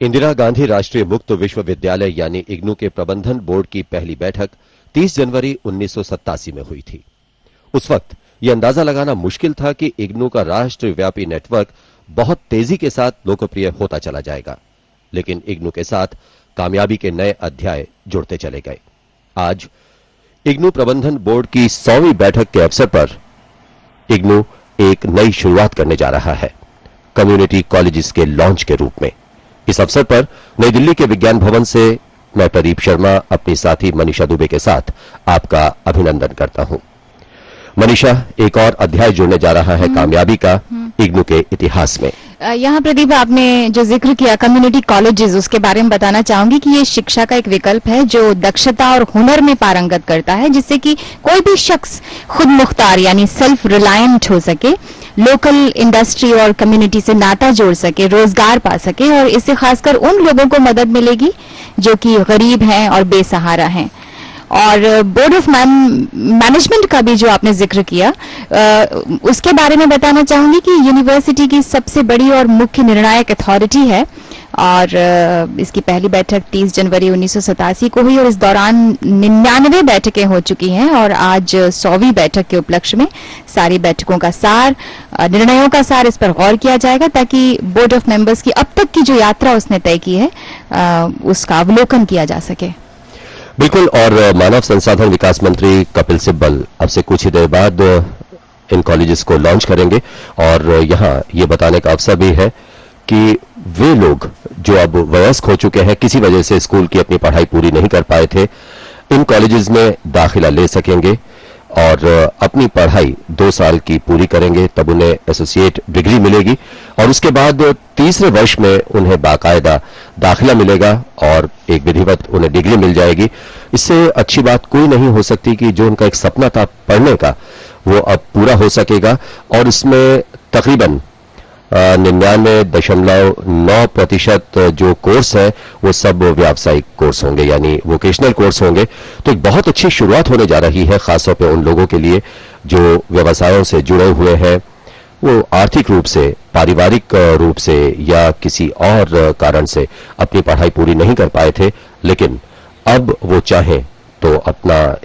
इंदिरा गांधी राष्ट्रीय मुक्त विश्वविद्यालय यानी इग्नू के प्रबंधन बोर्ड की पहली बैठक 30 जनवरी 1987 में हुई थी। उस वक्त यह अंदाजा लगाना मुश्किल था कि इग्नू का राष्ट्रव्यापी नेटवर्क बहुत तेजी के साथ लोकप्रिय होता चला जाएगा, लेकिन इग्नू के साथ कामयाबी के नए अध्याय जुड़ते चले गए। आज इग्नू प्रबंधन बोर्ड की 100वीं बैठक के अवसर पर इग्नू एक नई शुरुआत करने जा रहा है, कम्युनिटी कॉलेजेस के लॉन्च के रूप में। इस अवसर पर नई दिल्ली के विज्ञान भवन से मैं प्रदीप शर्मा अपनी साथी मनीषा दुबे के साथ आपका अभिनंदन करता हूं। मनीषा, एक और अध्याय जुड़ने जा रहा है कामयाबी का इग्नू के इतिहास में। यहाँ प्रदीप, आपने जो जिक्र किया कम्युनिटी कॉलेजेस, उसके बारे में बताना चाहूंगी कि ये शिक्षा का एक विकल्प है जो दक्षता और हुनर में पारंगत करता है, जिससे कि कोई भी शख्स खुद मुख्तार यानी सेल्फ रिलायंट हो सके, लोकल इंडस्ट्री और कम्युनिटी से नाता जोड़ सके, रोजगार पा सके, और इससे खासकर उन लोगों को मदद मिलेगी जो कि गरीब हैं और बेसहारा हैं। और बोर्ड ऑफ मैनेजमेंट का भी जो आपने जिक्र किया, उसके बारे में बताना चाहूंगी कि यूनिवर्सिटी की सबसे बड़ी और मुख्य निर्णायक अथॉरिटी है, और इसकी पहली बैठक 30 जनवरी 1987 को हुई और इस दौरान 99 बैठकें हो चुकी हैं, और आज 100वीं बैठक के उपलक्ष्य में सारी बैठकों का सार, निर्णयों का सार, इस पर गौर किया जाएगा ताकि बोर्ड ऑफ मेंबर्स की अब तक की जो यात्रा उसने तय की है उसका अवलोकन किया जा सके। बिल्कुल, और मानव संसाधन विकास मंत्री कपिल सिब्बल अब से कुछ ही देर बाद इन कॉलेजेस को लॉन्च करेंगे, और यहां ये बताने का अवसर भी है कि वे लोग जो अब वयस्क हो चुके हैं, किसी वजह से स्कूल की अपनी पढ़ाई पूरी नहीं कर पाए थे, इन कॉलेजेस में दाखिला ले सकेंगे और अपनी पढ़ाई 2 साल की पूरी करेंगे, तब उन्हें एसोसिएट डिग्री मिलेगी, और उसके बाद तीसरे वर्ष में उन्हें बाकायदा दाखिला मिलेगा और एक विधिवत उन्हें डिग्री मिल जाएगी। इससे अच्छी बात कोई नहीं हो सकती कि जो उनका एक सपना था पढ़ने का, वो अब पूरा हो सकेगा, और इसमें तकरीबन 99.9% जो कोर्स है वो सब व्यावसायिक कोर्स होंगे, यानी वोकेशनल कोर्स होंगे। तो एक बहुत अच्छी शुरुआत होने जा रही है, खासतौर पे उन लोगों के लिए जो व्यवसायों से जुड़े हुए हैं, वो आर्थिक रूप से, पारिवारिक रूप से या किसी और कारण से अपनी पढ़ाई पूरी नहीं कर पाए थे, लेकिन अब वो चाहें तो अपना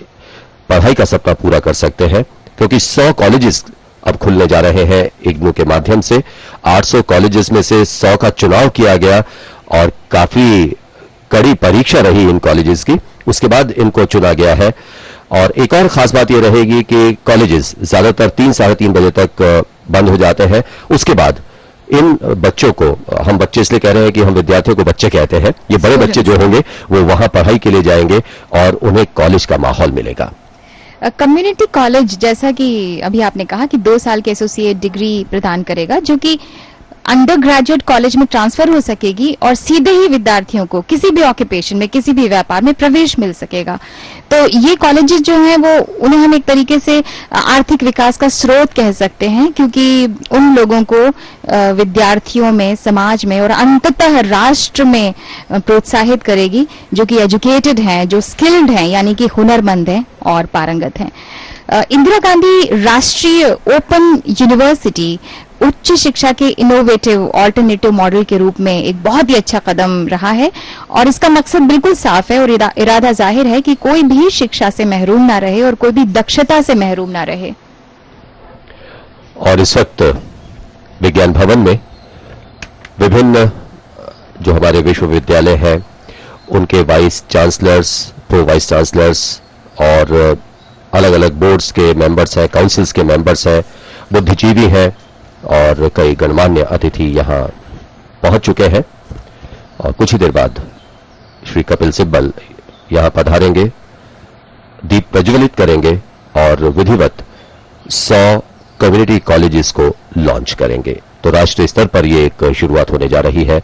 पढ़ाई का सपना पूरा कर सकते हैं, क्योंकि 100 कॉलेजेस अब खुलने जा रहे हैं इग्नू के माध्यम से। 800 कॉलेजेस में से 100 का चुनाव किया गया और काफी कड़ी परीक्षा रही इन कॉलेजेस की, उसके बाद इनको चुना गया है। और एक और खास बात यह रहेगी कि कॉलेजेस ज्यादातर 3 साढ़े 3 बजे तक बंद हो जाते हैं। उसके बाद इन बच्चों को, हम बच्चे इसलिए कह रहे हैं कि हम विद्यार्थियों को बच्चे कहते हैं, ये बड़े बच्चे जो होंगे वो वहां पढ़ाई के लिए जाएंगे और उन्हें कॉलेज का माहौल मिलेगा। कम्युनिटी कॉलेज, जैसा कि अभी आपने कहा कि 2 साल की एसोसिएट डिग्री प्रदान करेगा, जो कि अंडर ग्रेजुएट कॉलेज में ट्रांसफर हो सकेगी और सीधे ही विद्यार्थियों को किसी भी ऑक्यूपेशन में, किसी भी व्यापार में प्रवेश मिल सकेगा। तो ये कॉलेजेस जो हैं वो, उन्हें हम एक तरीके से आर्थिक विकास का स्रोत कह सकते हैं, क्योंकि उन लोगों को विद्यार्थियों में, समाज में और अंततः राष्ट्र में प्रोत्साहित करेगी जो कि एजुकेटेड हैं, जो स्किल्ड हैं, यानी कि हुनरमंद हैं और पारंगत हैं। इंदिरा गांधी राष्ट्रीय ओपन यूनिवर्सिटी उच्च शिक्षा के इनोवेटिव ऑल्टरनेटिव मॉडल के रूप में एक बहुत ही अच्छा कदम रहा है, और इसका मकसद बिल्कुल साफ है और इरादा जाहिर है कि कोई भी शिक्षा से महरूम ना रहे और कोई भी दक्षता से महरूम ना रहे। और इस वक्त विज्ञान भवन में विभिन्न जो हमारे विश्वविद्यालय हैं, उनके vice chancellors, pro vice chancellors और अलग अलग बोर्ड्स के मेंबर्स हैं, काउंसिल्स के मेंबर्स हैं, बुद्धिजीवी हैं और कई गणमान्य अतिथि यहां पहुंच चुके हैं। और कुछ ही देर बाद श्री कपिल सिब्बल यहां पधारेंगे, दीप प्रज्वलित करेंगे और विधिवत 100 कम्युनिटी कॉलेजेस को लॉन्च करेंगे। तो राष्ट्रीय स्तर पर यह एक शुरुआत होने जा रही है।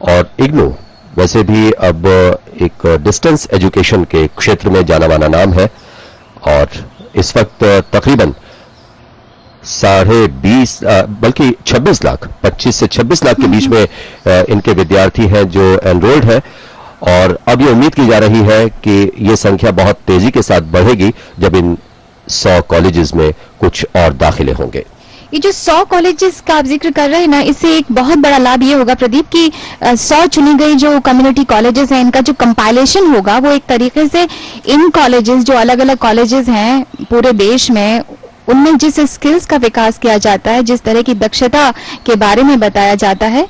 और इग्नू वैसे भी अब एक डिस्टेंस एजुकेशन के क्षेत्र में जाना माना नाम है, और इस वक्त तकरीबन 20.5 बल्कि 26 लाख, 25 से 26 लाख के बीच में इनके विद्यार्थी हैं जो एनरोल्ड है, और अब ये उम्मीद की जा रही है कि ये संख्या बहुत तेजी के साथ बढ़ेगी जब इन 100 कॉलेजेस में कुछ और दाखिले होंगे। ये जो 100 कॉलेजेस का आप जिक्र कर रहे हैं ना, इससे एक बहुत बड़ा लाभ ये होगा प्रदीप कि 100 चुनी गई जो कम्युनिटी कॉलेजेस हैं, इनका जो कंपाइलेशन होगा वो एक तरीके से इन कॉलेजेस, जो अलग अलग कॉलेजेस हैं पूरे देश में, उनमें जिस स्किल्स का विकास किया जाता है, जिस तरह की दक्षता के बारे में बताया जाता है,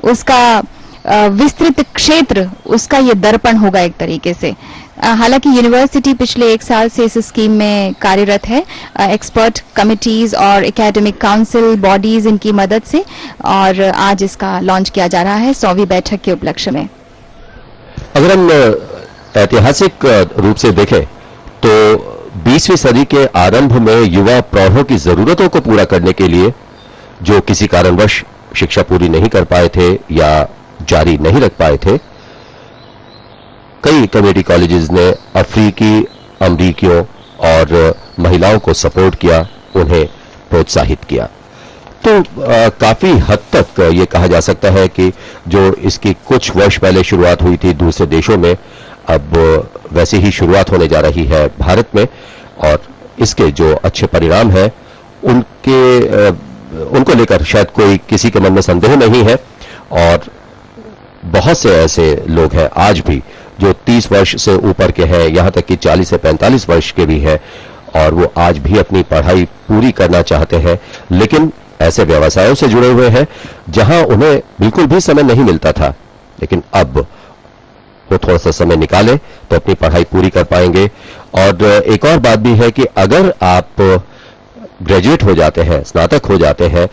उसका विस्तृत क्षेत्र, उसका ये दर्पण होगा एक तरीके से। हालांकि यूनिवर्सिटी पिछले 1 साल से इस स्कीम में कार्यरत है, एक्सपर्ट कमिटीज और एकेडमिक काउंसिल बॉडीज इनकी मदद से, और आज इसका लॉन्च किया जा रहा है 100वीं बैठक के उपलक्ष्य में। अगर हम ऐतिहासिक रूप से देखें तो 20वीं सदी के आरंभ में युवा प्रौढ़ों की जरूरतों को पूरा करने के लिए, जो किसी कारणवश शिक्षा पूरी नहीं कर पाए थे या जारी नहीं रख पाए थे, कई कम्युनिटी कॉलेजेस ने अफ्रीकी अमरीकियों और महिलाओं को सपोर्ट किया, उन्हें प्रोत्साहित किया। तो काफी हद तक ये कहा जा सकता है कि जो इसकी कुछ वर्ष पहले शुरुआत हुई थी दूसरे देशों में, अब वैसे ही शुरुआत होने जा रही है भारत में, और इसके जो अच्छे परिणाम हैं उनको लेकर शायद कोई किसी के मन में संदेह नहीं है। और बहुत से ऐसे लोग हैं आज भी जो 30 वर्ष से ऊपर के हैं, यहां तक कि 40 से 45 वर्ष के भी हैं, और वो आज भी अपनी पढ़ाई पूरी करना चाहते हैं, लेकिन ऐसे व्यवसायों से जुड़े हुए हैं जहां उन्हें बिल्कुल भी समय नहीं मिलता था, लेकिन अब वो थोड़ा सा समय निकाले तो अपनी पढ़ाई पूरी कर पाएंगे। और एक और बात भी है कि अगर आप ग्रेजुएट हो जाते हैं, स्नातक हो जाते हैं,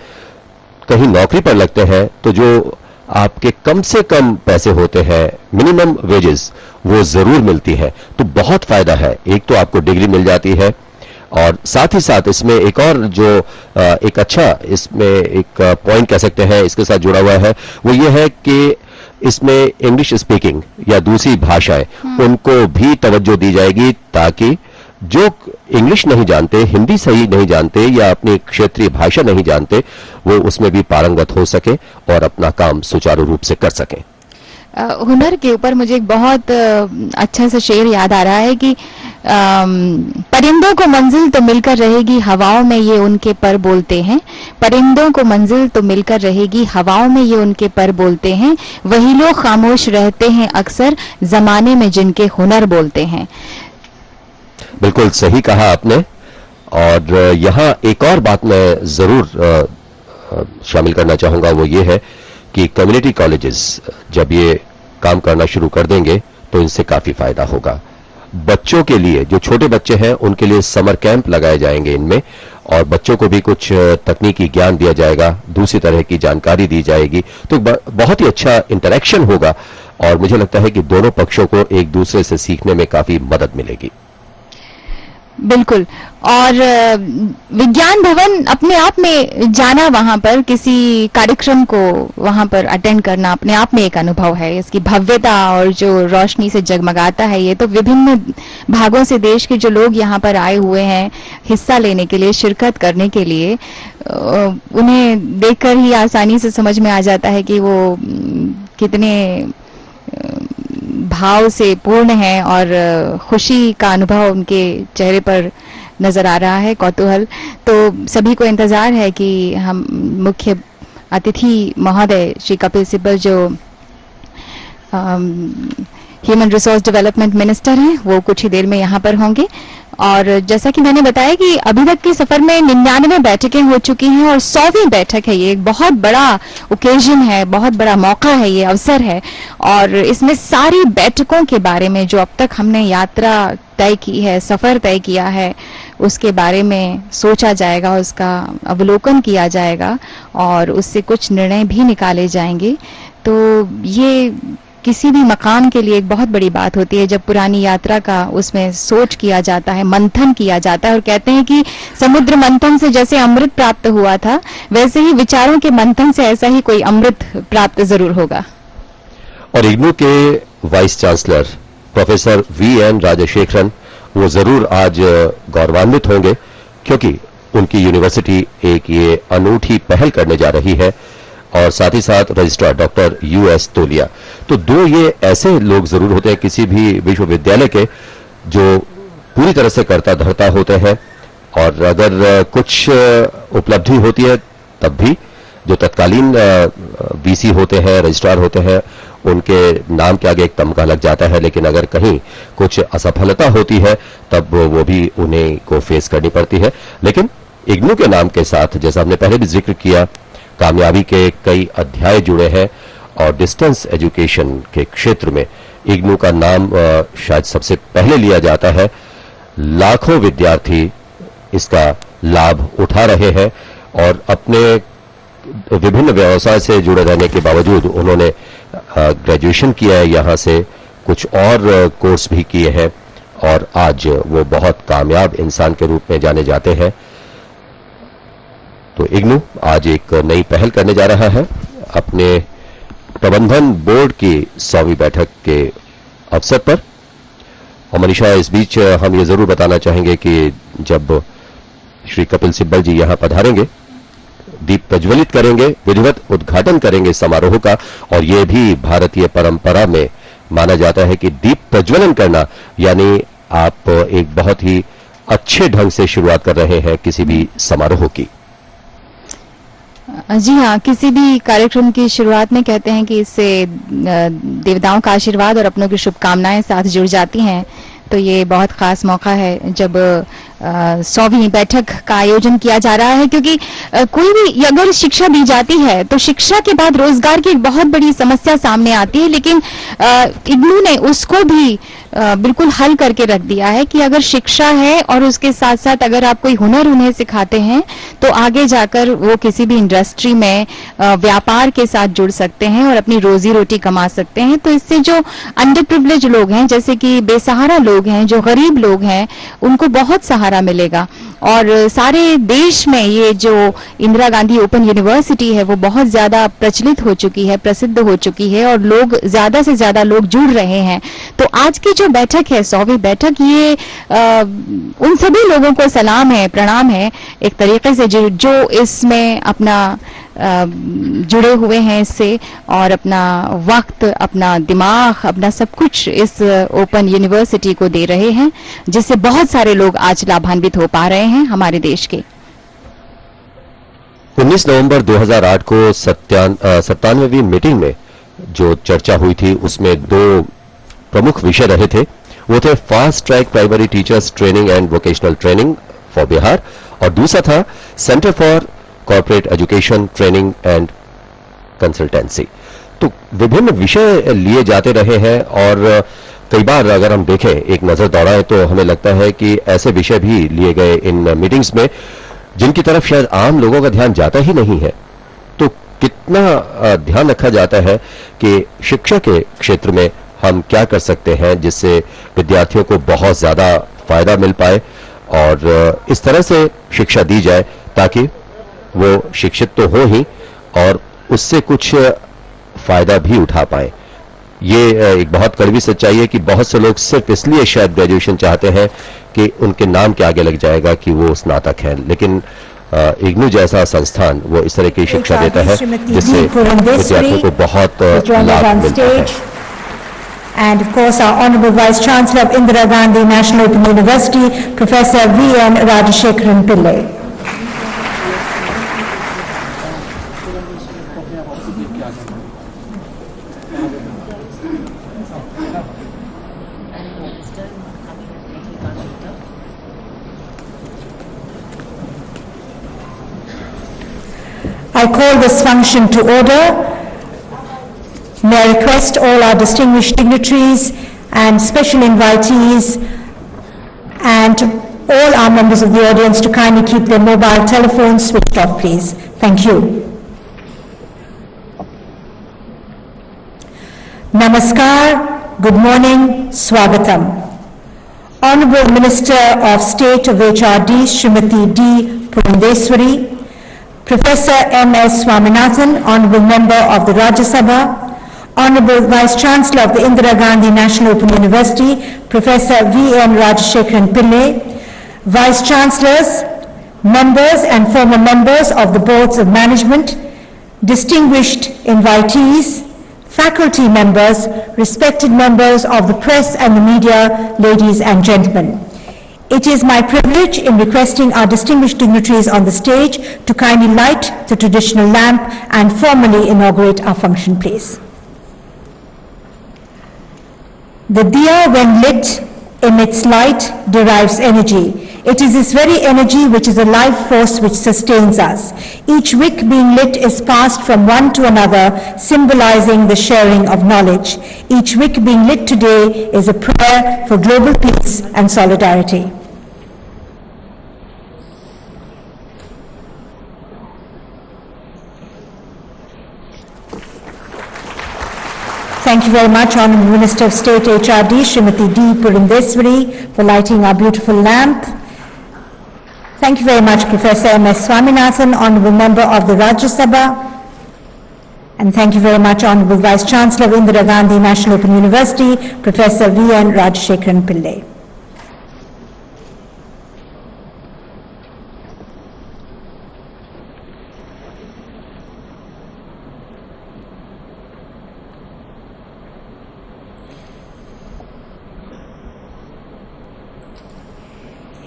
कहीं नौकरी पर लगते हैं, तो जो आपके कम से कम पैसे होते हैं, मिनिमम वेजेस, वो जरूर मिलती है। तो बहुत फायदा है, एक तो आपको डिग्री मिल जाती है, और साथ ही साथ इसमें एक और जो एक अच्छा इसमें एक पॉइंट कह सकते हैं इसके साथ जुड़ा हुआ है, वो ये है कि इसमें इंग्लिश स्पीकिंग या दूसरी भाषाएं, उनको भी तवज्जो दी जाएगी, ताकि जो इंग्लिश नहीं जानते, हिंदी सही नहीं जानते या अपनी क्षेत्रीय भाषा नहीं जानते, वो उसमें भी पारंगत हो सके और अपना काम सुचारू रूप से कर सकें। हुनर के ऊपर मुझे एक बहुत अच्छा सा शेर याद आ रहा है कि परिंदों को मंजिल तो मिलकर रहेगी, हवाओं में ये उनके पर बोलते हैं। परिंदों को मंजिल तो मिलकर रहेगी, हवाओं में ये उनके पर बोलते हैं। वही लोग खामोश रहते हैं अक्सर, जमाने में जिनके हुनर बोलते हैं। बिल्कुल सही कहा आपने। और यहां एक और बात मैं जरूर शामिल करना चाहूंगा, वो ये है कि कम्युनिटी कॉलेजेस जब ये काम करना शुरू कर देंगे तो इनसे काफी फायदा होगा। बच्चों के लिए, जो छोटे बच्चे हैं, उनके लिए समर कैंप लगाए जाएंगे इनमें, और बच्चों को भी कुछ तकनीकी ज्ञान दिया जाएगा, दूसरी तरह की जानकारी दी जाएगी, तो बहुत ही अच्छा इंटरेक्शन होगा, और मुझे लगता है कि दोनों पक्षों को एक दूसरे से सीखने में काफी मदद मिलेगी। बिल्कुल। और विज्ञान भवन अपने आप में जाना, वहां पर किसी कार्यक्रम को वहां पर अटेंड करना अपने आप में एक अनुभव है। इसकी भव्यता और जो रोशनी से जगमगाता है, ये तो विभिन्न भागों से देश के जो लोग यहाँ पर आए हुए हैं हिस्सा लेने के लिए, शिरकत करने के लिए, उन्हें देखकर ही आसानी से समझ में आ जाता है कि वो कितने भाव से पूर्ण है, और खुशी का अनुभव उनके चेहरे पर नजर आ रहा है, कौतूहल। तो सभी को इंतजार है कि हम मुख्य अतिथि महोदय श्री कपिल सिब्बल, जो ह्यूमन रिसोर्स डेवलपमेंट मिनिस्टर हैं, वो कुछ ही देर में यहाँ पर होंगे। और जैसा कि मैंने बताया कि अभी तक के सफर में 99 बैठकें हो चुकी हैं, और 100वीं बैठक है। ये एक बहुत बड़ा ओकेजन है, बहुत बड़ा मौका है, ये अवसर है। और इसमें सारी बैठकों के बारे में जो अब तक हमने यात्रा तय की है, सफर तय किया है, उसके बारे में सोचा जाएगा, उसका अवलोकन किया जाएगा, और उससे कुछ निर्णय भी निकाले जाएंगे। तो ये किसी भी मकाम के लिए एक बहुत बड़ी बात होती है जब पुरानी यात्रा का उसमें सोच किया जाता है, मंथन किया जाता है। और कहते हैं कि समुद्र मंथन से जैसे अमृत प्राप्त हुआ था, वैसे ही विचारों के मंथन से ऐसा ही कोई अमृत प्राप्त जरूर होगा। और इग्नू के vice chancellor professor V N Rajasekharan, वो जरूर आज गौरवान्वित होंगे, क्योंकि उनकी यूनिवर्सिटी एक ये अनूठी पहल करने जा रही है, और साथ ही साथ रजिस्ट्रार डॉक्टर यूएस तोलिया। तो दो ये ऐसे लोग जरूर होते हैं किसी भी विश्वविद्यालय के, जो पूरी तरह से कर्ता धर्ता होते हैं, और अगर कुछ उपलब्धि होती है तब भी जो तत्कालीन वीसी होते हैं, रजिस्ट्रार होते हैं, उनके नाम के आगे एक तमगा लग जाता है, लेकिन अगर कहीं कुछ असफलता होती है तब वो भी उन्हें को फेस करनी पड़ती है। लेकिन इग्नू के नाम के साथ, जैसा हमने पहले भी जिक्र किया, कामयाबी के कई अध्याय जुड़े हैं और डिस्टेंस एजुकेशन के क्षेत्र में इग्नू का नाम शायद सबसे पहले लिया जाता है। लाखों विद्यार्थी इसका लाभ उठा रहे हैं और अपने विभिन्न व्यवसाय से जुड़े रहने के बावजूद उन्होंने ग्रेजुएशन किया है, यहां से कुछ और कोर्स भी किए हैं और आज वो बहुत कामयाब इंसान के रूप में जाने जाते हैं। तो इग्नू आज एक नई पहल करने जा रहा है। अपने प्रबंधन बोर्ड की 100वीं बैठक के अवसर पर। और मनीषा, इस बीच हम ये जरूर बताना चाहेंगे कि जब श्री कपिल सिब्बल जी यहां पधारेंगे, दीप प्रज्वलित करेंगे, विधिवत उद्घाटन करेंगे समारोह का। और यह भी भारतीय परंपरा में माना जाता है कि दीप प्रज्वलन करना यानी आप एक बहुत ही अच्छे ढंग से शुरुआत कर रहे हैं किसी भी समारोह की। जी हाँ, किसी भी कार्यक्रम की शुरुआत में कहते हैं कि इससे देवताओं का आशीर्वाद और अपनों की शुभकामनाएं साथ जुड़ जाती हैं। तो ये बहुत खास मौका है जब 100वीं बैठक का आयोजन किया जा रहा है, क्योंकि कोई भी अगर शिक्षा दी जाती है तो शिक्षा के बाद रोजगार की एक बहुत बड़ी समस्या सामने आती है। लेकिन इग्नू ने उसको भी बिल्कुल हल करके रख दिया है कि अगर शिक्षा है और उसके साथ साथ अगर आप कोई हुनर उन्हें सिखाते हैं तो आगे जाकर वो किसी भी इंडस्ट्री में व्यापार के साथ जुड़ सकते हैं और अपनी रोजी रोटी कमा सकते हैं। तो इससे जो अंडर प्रिविलेज लोग हैं, जैसे कि बेसहारा लोग हैं, जो गरीब लोग हैं, उनको बहुत सहारा मिलेगा। और सारे देश में ये जो इंदिरा गांधी ओपन यूनिवर्सिटी है वो बहुत ज्यादा प्रचलित हो चुकी है, प्रसिद्ध हो चुकी है और लोग ज्यादा से ज्यादा लोग जुड़ रहे हैं। तो आज की जो बैठक है 100वीं बैठक, ये उन सभी लोगों को सलाम है, प्रणाम है एक तरीके से जो इसमें अपना जुड़े हुए हैं इससे और अपना वक्त, अपना दिमाग, अपना सब कुछ इस ओपन यूनिवर्सिटी को दे रहे हैं, जिससे बहुत सारे लोग आज लाभान्वित हो पा रहे हैं हमारे देश के। 19 नवंबर 2008 को 97वीं मीटिंग में जो चर्चा हुई थी उसमें दो प्रमुख विषय रहे थे। वो थे fast track primary teachers training and vocational training for Bihar और दूसरा था centre for corporate education training and consultancy. तो विभिन्न विषय लिए जाते रहे हैं और कई बार अगर हम देखें, एक नजर दौड़ाएं तो हमें लगता है कि ऐसे विषय भी लिए गए इन मीटिंग्स में जिनकी तरफ शायद आम लोगों का ध्यान जाता ही नहीं है। तो कितना ध्यान रखा जाता है कि शिक्षा के क्षेत्र में हम क्या कर सकते हैं जिससे विद्यार्थियों को बहुत ज्यादा फायदा मिल पाए और इस तरह से शिक्षा दी जाए ताकि वो शिक्षित तो हो ही और उससे कुछ फायदा भी उठा पाए। ये एक बहुत कड़वी सच्चाई है कि बहुत से लोग सिर्फ इसलिए शायद ग्रेजुएशन चाहते हैं कि उनके नाम के आगे लग जाएगा कि वो स्नातक हैं, लेकिन इग्नू जैसा संस्थान वो इस तरह की शिक्षा देता है जिससे विद्यार्थियों को बहुत लाभ मिलता है। And of course, our Honorable Vice Chancellor of Indira Gandhi National Open University, Professor Vigyan Rajashekharan Pillai. I call this function to order. May I request all our distinguished dignitaries and special invitees and all our members of the audience to kindly keep their mobile telephones switched off, please. Thank you. Namaskar, good morning, Swagatam. Honorable Minister of State of HRD, Srimati D. Purandeswari, Professor M.S. Swaminathan, Honorable Member of the Rajya Sabha, Honorable Vice Chancellor of the Indira Gandhi National Open University, Professor V.N. Rajashekharan Pillai, Vice Chancellors, members and former members of the Boards of Management, distinguished invitees, faculty members, respected members of the press and the media, ladies and gentlemen. It is my privilege in requesting our distinguished dignitaries on the stage to kindly light the traditional lamp and formally inaugurate our function, please. The diya, when lit, emits light, derives energy. It is this very energy which is a life force which sustains us. Each wick being lit is passed from one to another, symbolizing the sharing of knowledge. Each wick being lit today is a prayer for global peace and solidarity. Thank you very much, Honourable Minister of State HRD, Srimati D. Purandeswari, for lighting our beautiful lamp. Thank you very much, Professor M.S. Swaminathan, Honourable Member of the Rajya Sabha. And thank you very much, Honourable Vice Chancellor of Indira Gandhi National Open University, Professor Vigyan Rajashekharan Pillai.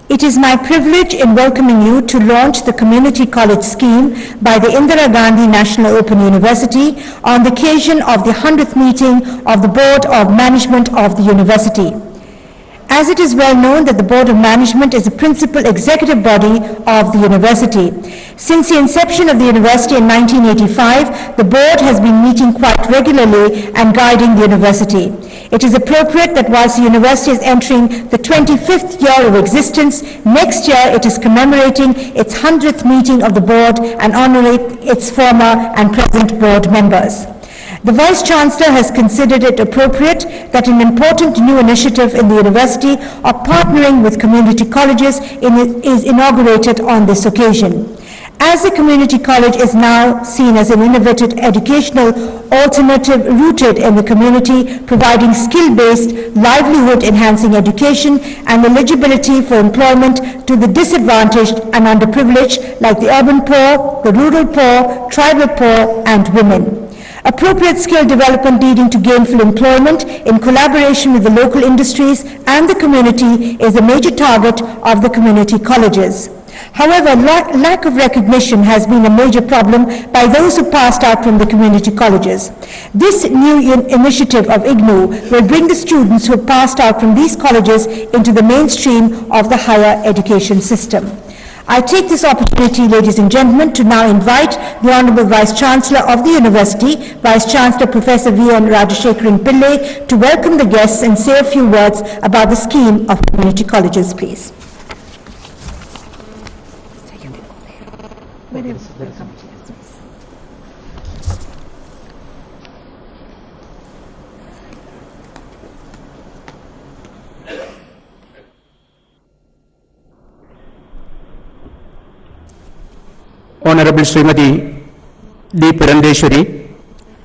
It is my privilege in welcoming you to launch the Community College Scheme by the Indira Gandhi National Open University on the occasion of the 100th meeting of the Board of Management of the University. As it is well known that the Board of Management is the principal executive body of the university. Since the inception of the university in 1985, the board has been meeting quite regularly and guiding the university. It is appropriate that whilst the university is entering the 25th year of existence, next year it is commemorating its 100th meeting of the board and honouring its former and present board members. The Vice Chancellor has considered it appropriate that an important new initiative in the university of partnering with community colleges is inaugurated on this occasion. As the community college is now seen as an innovative educational alternative rooted in the community, providing skill-based, livelihood-enhancing education and eligibility for employment to the disadvantaged and underprivileged like the urban poor, the rural poor, tribal poor, and women. Appropriate skill development leading to gainful employment in collaboration with the local industries and the community is a major target of the community colleges. However, lack of recognition has been a major problem by those who passed out from the community colleges. This new initiative of IGNOU will bring the students who have passed out from these colleges into the mainstream of the higher education system. I take this opportunity, ladies and gentlemen, to now invite the Honourable Vice Chancellor of the University, Vice Chancellor Professor Vigyan Rajashekharan Pillai, to welcome the guests and say a few words about the scheme of community colleges, please. Honorable Srimati D. Purandeswari,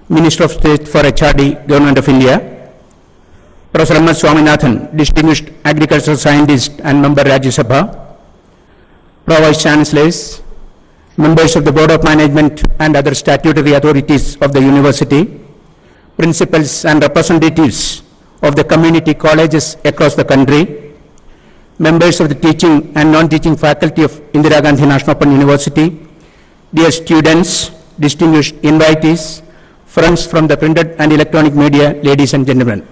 Minister of State for HRD, Government of India, Professor M.S. Swaminathan, Distinguished Agricultural Scientist and Member Rajya Sabha, Vice Chancellors, Members of the Board of Management and other statutory authorities of the University, Principals and representatives of the community colleges across the country, Members of the teaching and non-teaching faculty of Indira Gandhi National Open University, dear students, distinguished invitees, friends from the printed and electronic media, ladies and gentlemen.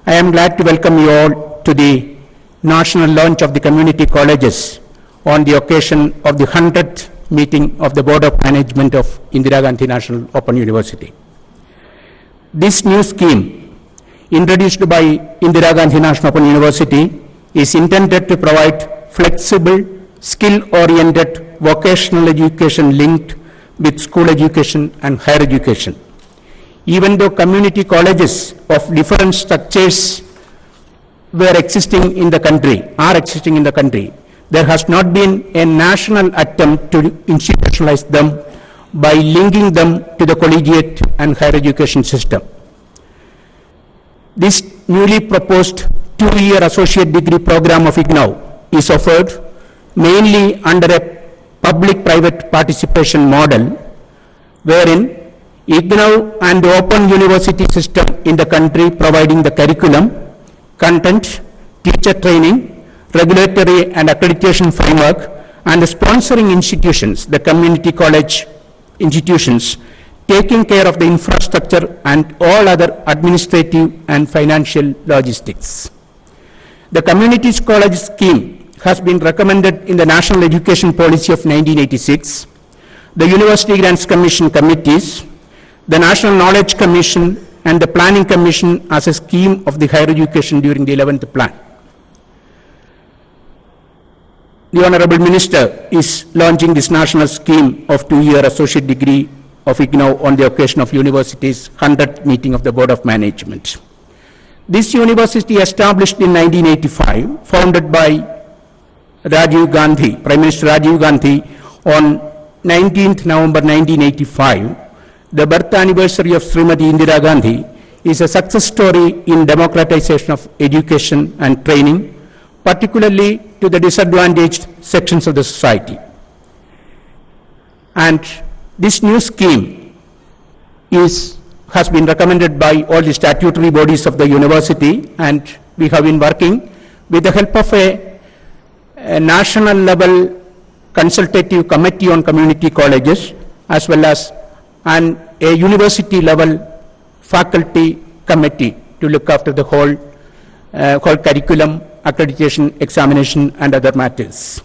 I am glad to welcome you all to the national launch of the community colleges on the occasion of the 100th meeting of the Board of Management of Indira Gandhi National Open University. This new scheme, introduced by Indira Gandhi National Open University, is intended to provide flexible, skill-oriented vocational education linked with school education and higher education. Even though community colleges of different structures are existing in the country, there has not been a national attempt to institutionalize them by linking them to the collegiate and higher education system. This newly proposed 2-year associate degree program of IGNOU is offered mainly under a public-private participation model, wherein IGNOU and the open university system in the country providing the curriculum, content, teacher training, regulatory and accreditation framework, and the sponsoring institutions, the community college institutions, taking care of the infrastructure and all other administrative and financial logistics. The community college scheme has been recommended in the National Education Policy of 1986, the University Grants Commission committees, the National Knowledge Commission, and the Planning Commission as a scheme of the higher education during the 11th plan. The Honorable Minister is launching this national scheme of 2-year associate degree of IGNOU on the occasion of university's 100th meeting of the Board of Management. This university, established in 1985, founded by Rajiv Gandhi, Prime Minister Rajiv Gandhi, on 19th November 1985, the birth anniversary of Srimati Indira Gandhi, is a success story in democratization of education and training, particularly to the disadvantaged sections of the society. And this new scheme has been recommended by all the statutory bodies of the university, and we have been working with the help of a national level consultative committee on community colleges, as well as a university level faculty committee to look after the whole curriculum, accreditation, examination, and other matters.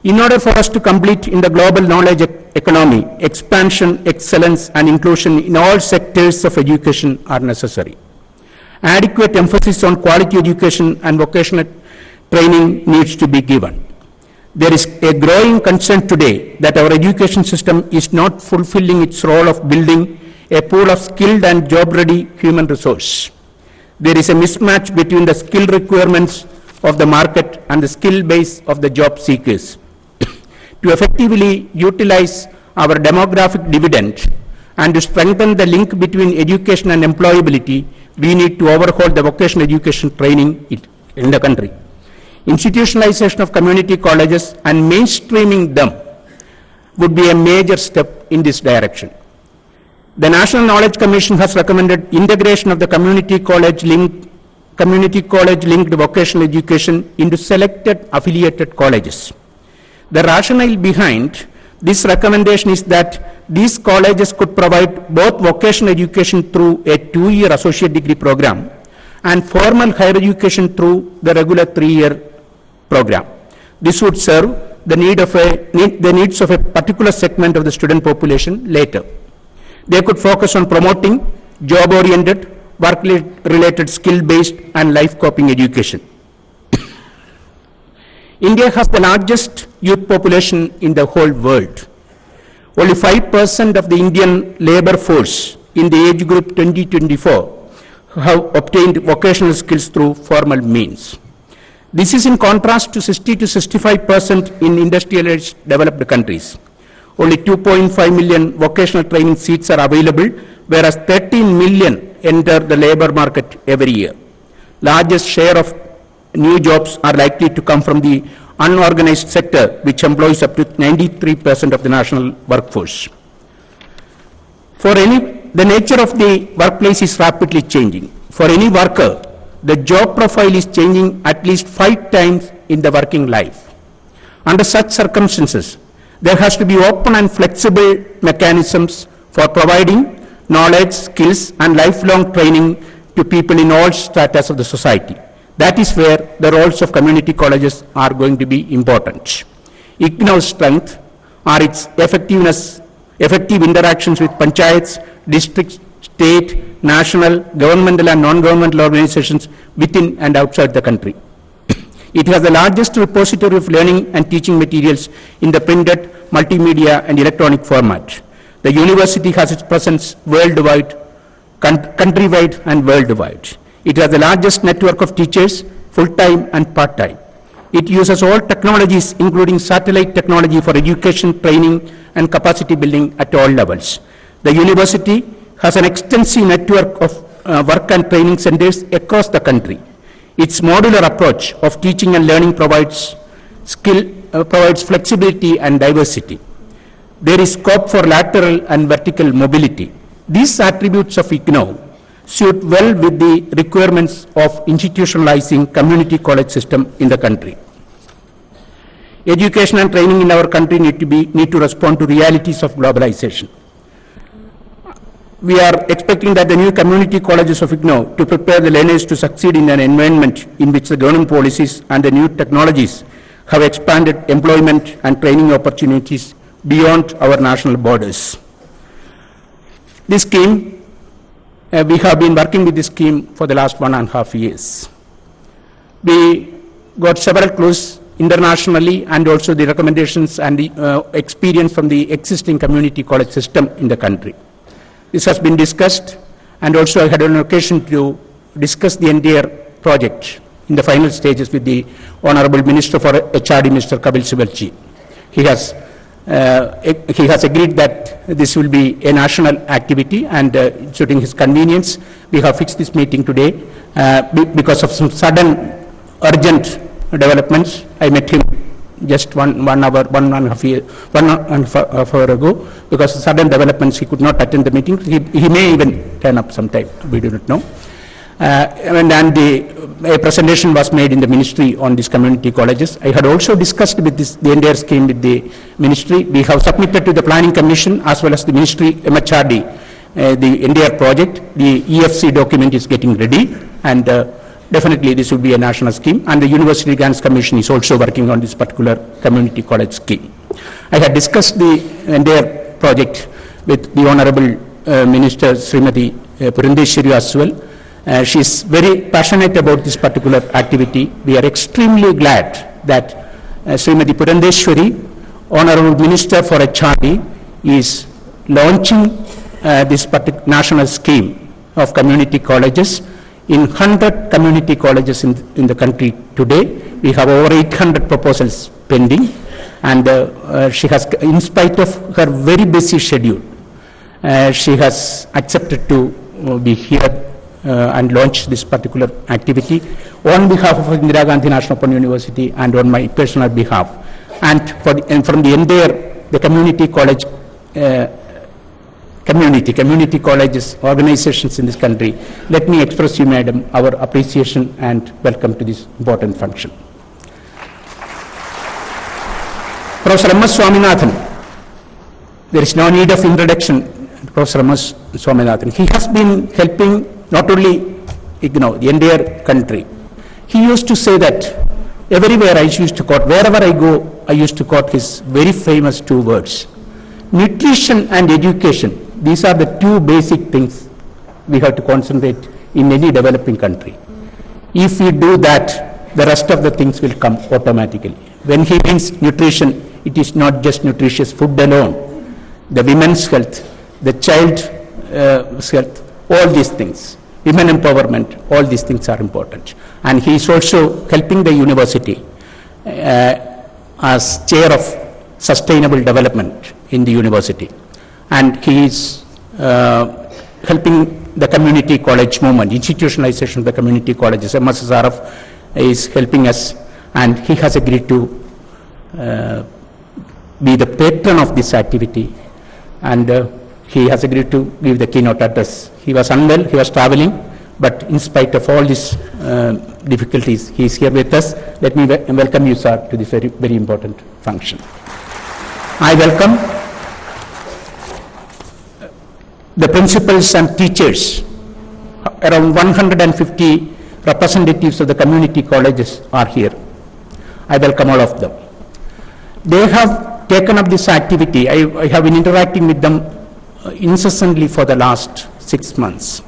In order for us to complete in the global knowledge economy, expansion, excellence, and inclusion in all sectors of education are necessary. Adequate emphasis on quality education and vocational training needs to be given. There is a growing concern today that our education system is not fulfilling its role of building a pool of skilled and job-ready human resource. There is a mismatch between the skill requirements of the market and the skill base of the job seekers. To effectively utilize our demographic dividend and to strengthen the link between education and employability, we need to overhaul the vocational education training in the country. Institutionalization of community colleges and mainstreaming them would be a major step in this direction. The National Knowledge Commission has recommended integration of the community college linked vocational education into selected affiliated colleges. The rationale behind this recommendation is that these colleges could provide both vocational education through a 2-year associate degree program and formal higher education through the regular 3-year program. This would serve the needs of a particular segment of the student population later. They could focus on promoting job-oriented, work-related, skill-based, and life-coping education. India has the largest youth population in the whole world. Only 5% of the Indian labor force in the age group 20-24 have obtained vocational skills through formal means. This is in contrast to 60 to 65% in industrialized developed countries. Only 2.5 million vocational training seats are available, whereas 13 million enter the labor market every year. Largest share of new jobs are likely to come from the unorganized sector, which employs up to 93% of the national workforce. The nature of the workplace is rapidly changing. For any worker, the job profile is changing at least 5 times in the working life. Under such circumstances, there has to be open and flexible mechanisms for providing knowledge, skills, and lifelong training to people in all stratas of the society. That is where the roles of community colleges are going to be important. IGNOU's strength are its effective interactions with panchayats, districts, state, national, governmental and non-governmental organizations within and outside the country. It has the largest repository of learning and teaching materials in the printed, multimedia and electronic format. The university has its presence worldwide, countrywide and worldwide. It has the largest network of teachers, full-time and part-time. It uses all technologies, including satellite technology for education, training and capacity building at all levels. The university has an extensive network of work and training centers across the country. Its modular approach of teaching and learning provides flexibility and diversity. There is scope for lateral and vertical mobility. These attributes of IGNOU suit well with the requirements of institutionalizing community college system in the country. Education and training in our country need to respond to realities of globalization. We are expecting that the new community colleges of IGNOU to prepare the learners to succeed in an environment in which the government policies and the new technologies have expanded employment and training opportunities beyond our national borders. This scheme, we have been working with this scheme for the last 1.5 years. We got several clues internationally and also the recommendations and the experience from the existing community college system in the country. This has been discussed, and also I had an occasion to discuss the entire project in the final stages with the Honorable Minister for HRD, Mr. Kapil Sibal. He has agreed that this will be a national activity, and suiting his convenience, we have fixed this meeting today because of some sudden urgent developments. I met him just one and a half hour ago. Because of sudden developments, he could not attend the meeting. He may even turn up sometime, we do not know. A presentation was made in the ministry on these community colleges. I had also discussed with the entire scheme with the ministry. We have submitted to the Planning Commission as well as the Ministry MHRD the entire project. The EFC document is getting ready, and definitely this will be a national scheme, and the University Grants Commission is also working on this particular community college scheme. I had discussed the entire project with the Honorable Minister Srimati Shri as well. She is very passionate about this particular activity. We are extremely glad that Srimati Shri, Honorable Minister for HRD, is launching this national scheme of community colleges in 100 community colleges in the country today. We have over 800 proposals pending, and she has, in spite of her very busy schedule, she has accepted to be here and launch this particular activity on behalf of Indira Gandhi National Open University and on my personal behalf, and from the entire the community college community colleges organizations in this country. Let me express you, madam, our appreciation and welcome to this important function. Professor M.S. Swaminathan, there is no need of introduction. Professor M.S. Swaminathan, he has been helping not only IGNOU, the entire country. He used to say that everywhere I used to quote, wherever I go, I used to quote his very famous 2 words. Nutrition and education, these are the 2 basic things we have to concentrate in any developing country. If we do that, the rest of the things will come automatically. When he means nutrition, it is not just nutritious food alone. The women's health, the child's health, all these things, women empowerment, all these things are important. And he is also helping the university as chair of sustainable development in the university. And he is helping the community college movement, institutionalization of the community colleges. MSSRF is helping us, and he has agreed to be the patron of this activity, and he has agreed to give the keynote address. He was unwell, he was traveling, but in spite of all these difficulties, he is here with us. Let me welcome you, sir, to this very, very important function. I welcome the principals and teachers. Around 150 representatives of the community colleges are here. I welcome all of them. They have taken up this activity. I have been interacting with them incessantly for the last 6 months.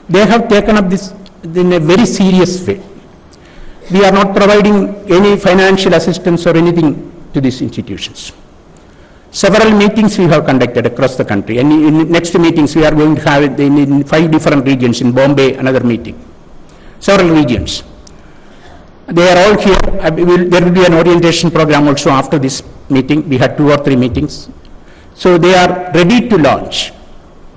They have taken up this in a very serious way. We are not providing any financial assistance or anything to these institutions. Several meetings we have conducted across the country, and in next meetings we are going to have it in 5 different regions. In Bombay, another meeting. Several regions. They are all here. There will be an orientation program also after this meeting. We had 2 or 3 meetings. So they are ready to launch.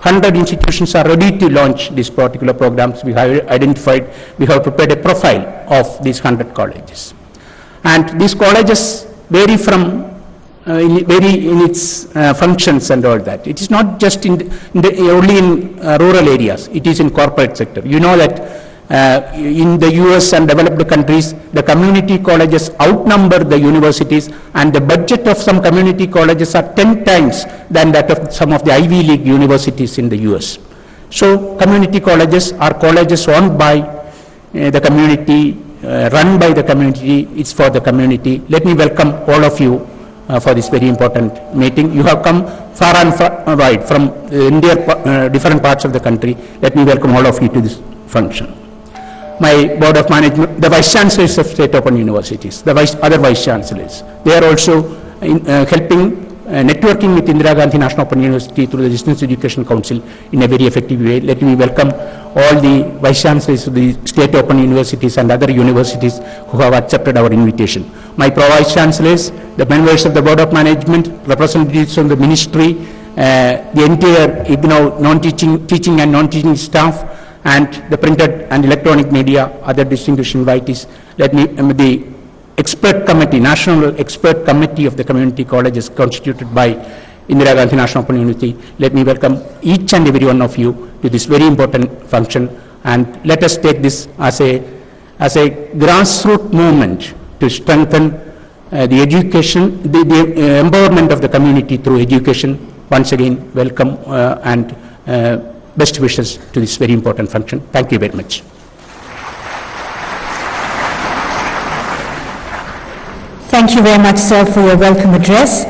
100 institutions are ready to launch these particular programs. We have identified, we have prepared a profile of these 100 colleges. And these colleges vary from in its functions and all that. It is not just only in rural areas. It is in corporate sector. You know that In the US and developed countries, the community colleges outnumber the universities, and the budget of some community colleges are 10 times than that of some of the Ivy League universities in the US. So community colleges are colleges owned by the community, run by the community, it's for the community. Let me welcome all of you for this very important meeting. You have come far and wide from India, different parts of the country. Let me welcome all of you to this function. My board of management, the vice chancellors of state open universities, the other vice chancellors, they are also helping networking with Indira Gandhi National Open University through the Distance Education Council in a very effective way. Let me welcome all the vice chancellors of the state open universities and other universities who have accepted our invitation. My pro-vice chancellors, the members of the board of management, representatives from the ministry, the entire IGNOU non-teaching, teaching and non-teaching staff, and the printed and electronic media, other distinguished invitees. Let me, the expert committee, national expert committee of the community colleges constituted by Indira Gandhi National Open University. Let me welcome each and every one of you to this very important function, and let us take this as a grassroots movement to strengthen the education, the empowerment of the community through education. Once again, welcome and best wishes to this very important function. Thank you very much. Thank you very much, sir, for your welcome address.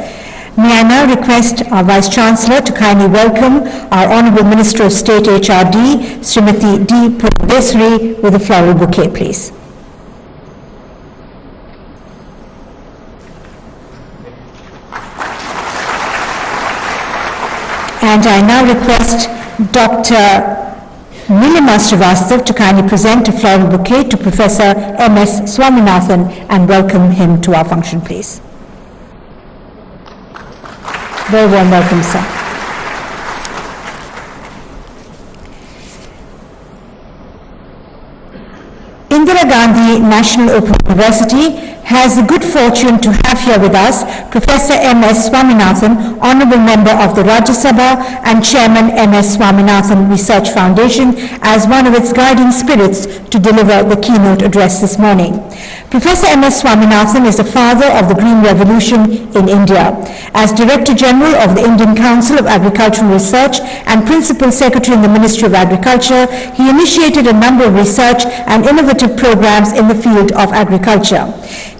May I now request our Vice Chancellor to kindly welcome our Honourable Minister of State HRD, Srimati D. Purandeswari, with a floral bouquet, please. And I now request Dr. Nilima Srivastav to kindly present a floral bouquet to Professor M.S. Swaminathan and welcome him to our function, please. Very warm welcome, sir. Indira Gandhi National Open University has the good fortune to have here with us Professor M.S. Swaminathan, Honourable Member of the Rajya Sabha and Chairman M.S. Swaminathan Research Foundation, as one of its guiding spirits to deliver the keynote address this morning. Professor M.S. Swaminathan is the father of the Green Revolution in India. As Director General of the Indian Council of Agricultural Research and Principal Secretary in the Ministry of Agriculture, he initiated a number of research and innovative programs in the field of agriculture.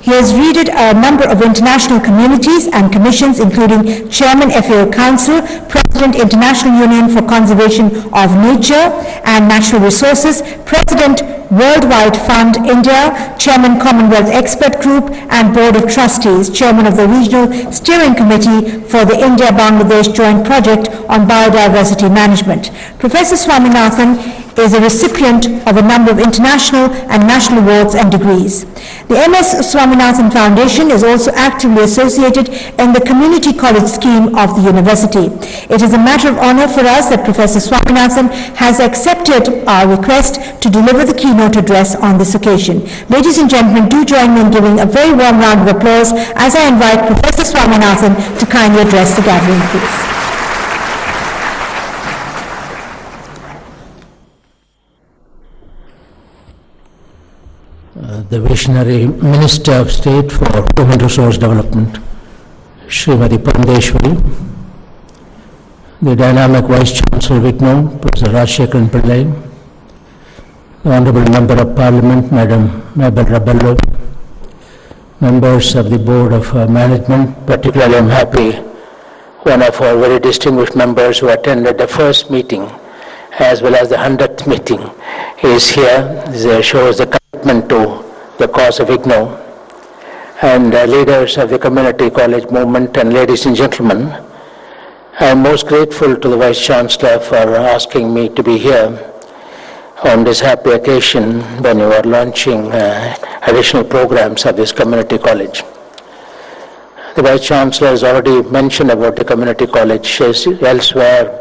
He has readed a number of international communities and commissions, including Chairman FAO Council, President International Union for Conservation of Nature and Natural Resources, President Worldwide Fund India, Chairman Commonwealth Expert Group and Board of Trustees, Chairman of the Regional Steering Committee for the India-Bangladesh Joint Project on Biodiversity Management. Professor Swaminathan is a recipient of a number of international and national awards and degrees. The M.S. Swaminathan Foundation is also actively associated in the community college scheme of the university. It is a matter of honor for us that Professor Swaminathan has accepted our request to deliver the keynote address on this occasion. Ladies and gentlemen, do join me in giving a very warm round of applause as I invite Professor Swaminathan to kindly address the gathering, please. The visionary Minister of State for Human Resource Development, Srimati Purandeswari, the dynamic Vice Chancellor of IGNOU, Professor Rajshekharan Pillai, the Honourable Member of Parliament, Madam Mabel Rabello, members of the Board of Management. Particularly I'm happy one of our very distinguished members who attended the first meeting as well as the 100th meeting is here. This shows the commitment to the cause of IGNOU. And leaders of the community college movement, and ladies and gentlemen, I am most grateful to the Vice Chancellor for asking me to be here on this happy occasion when you are launching additional programs of this community college. The Vice Chancellor has already mentioned about the community college. Elsewhere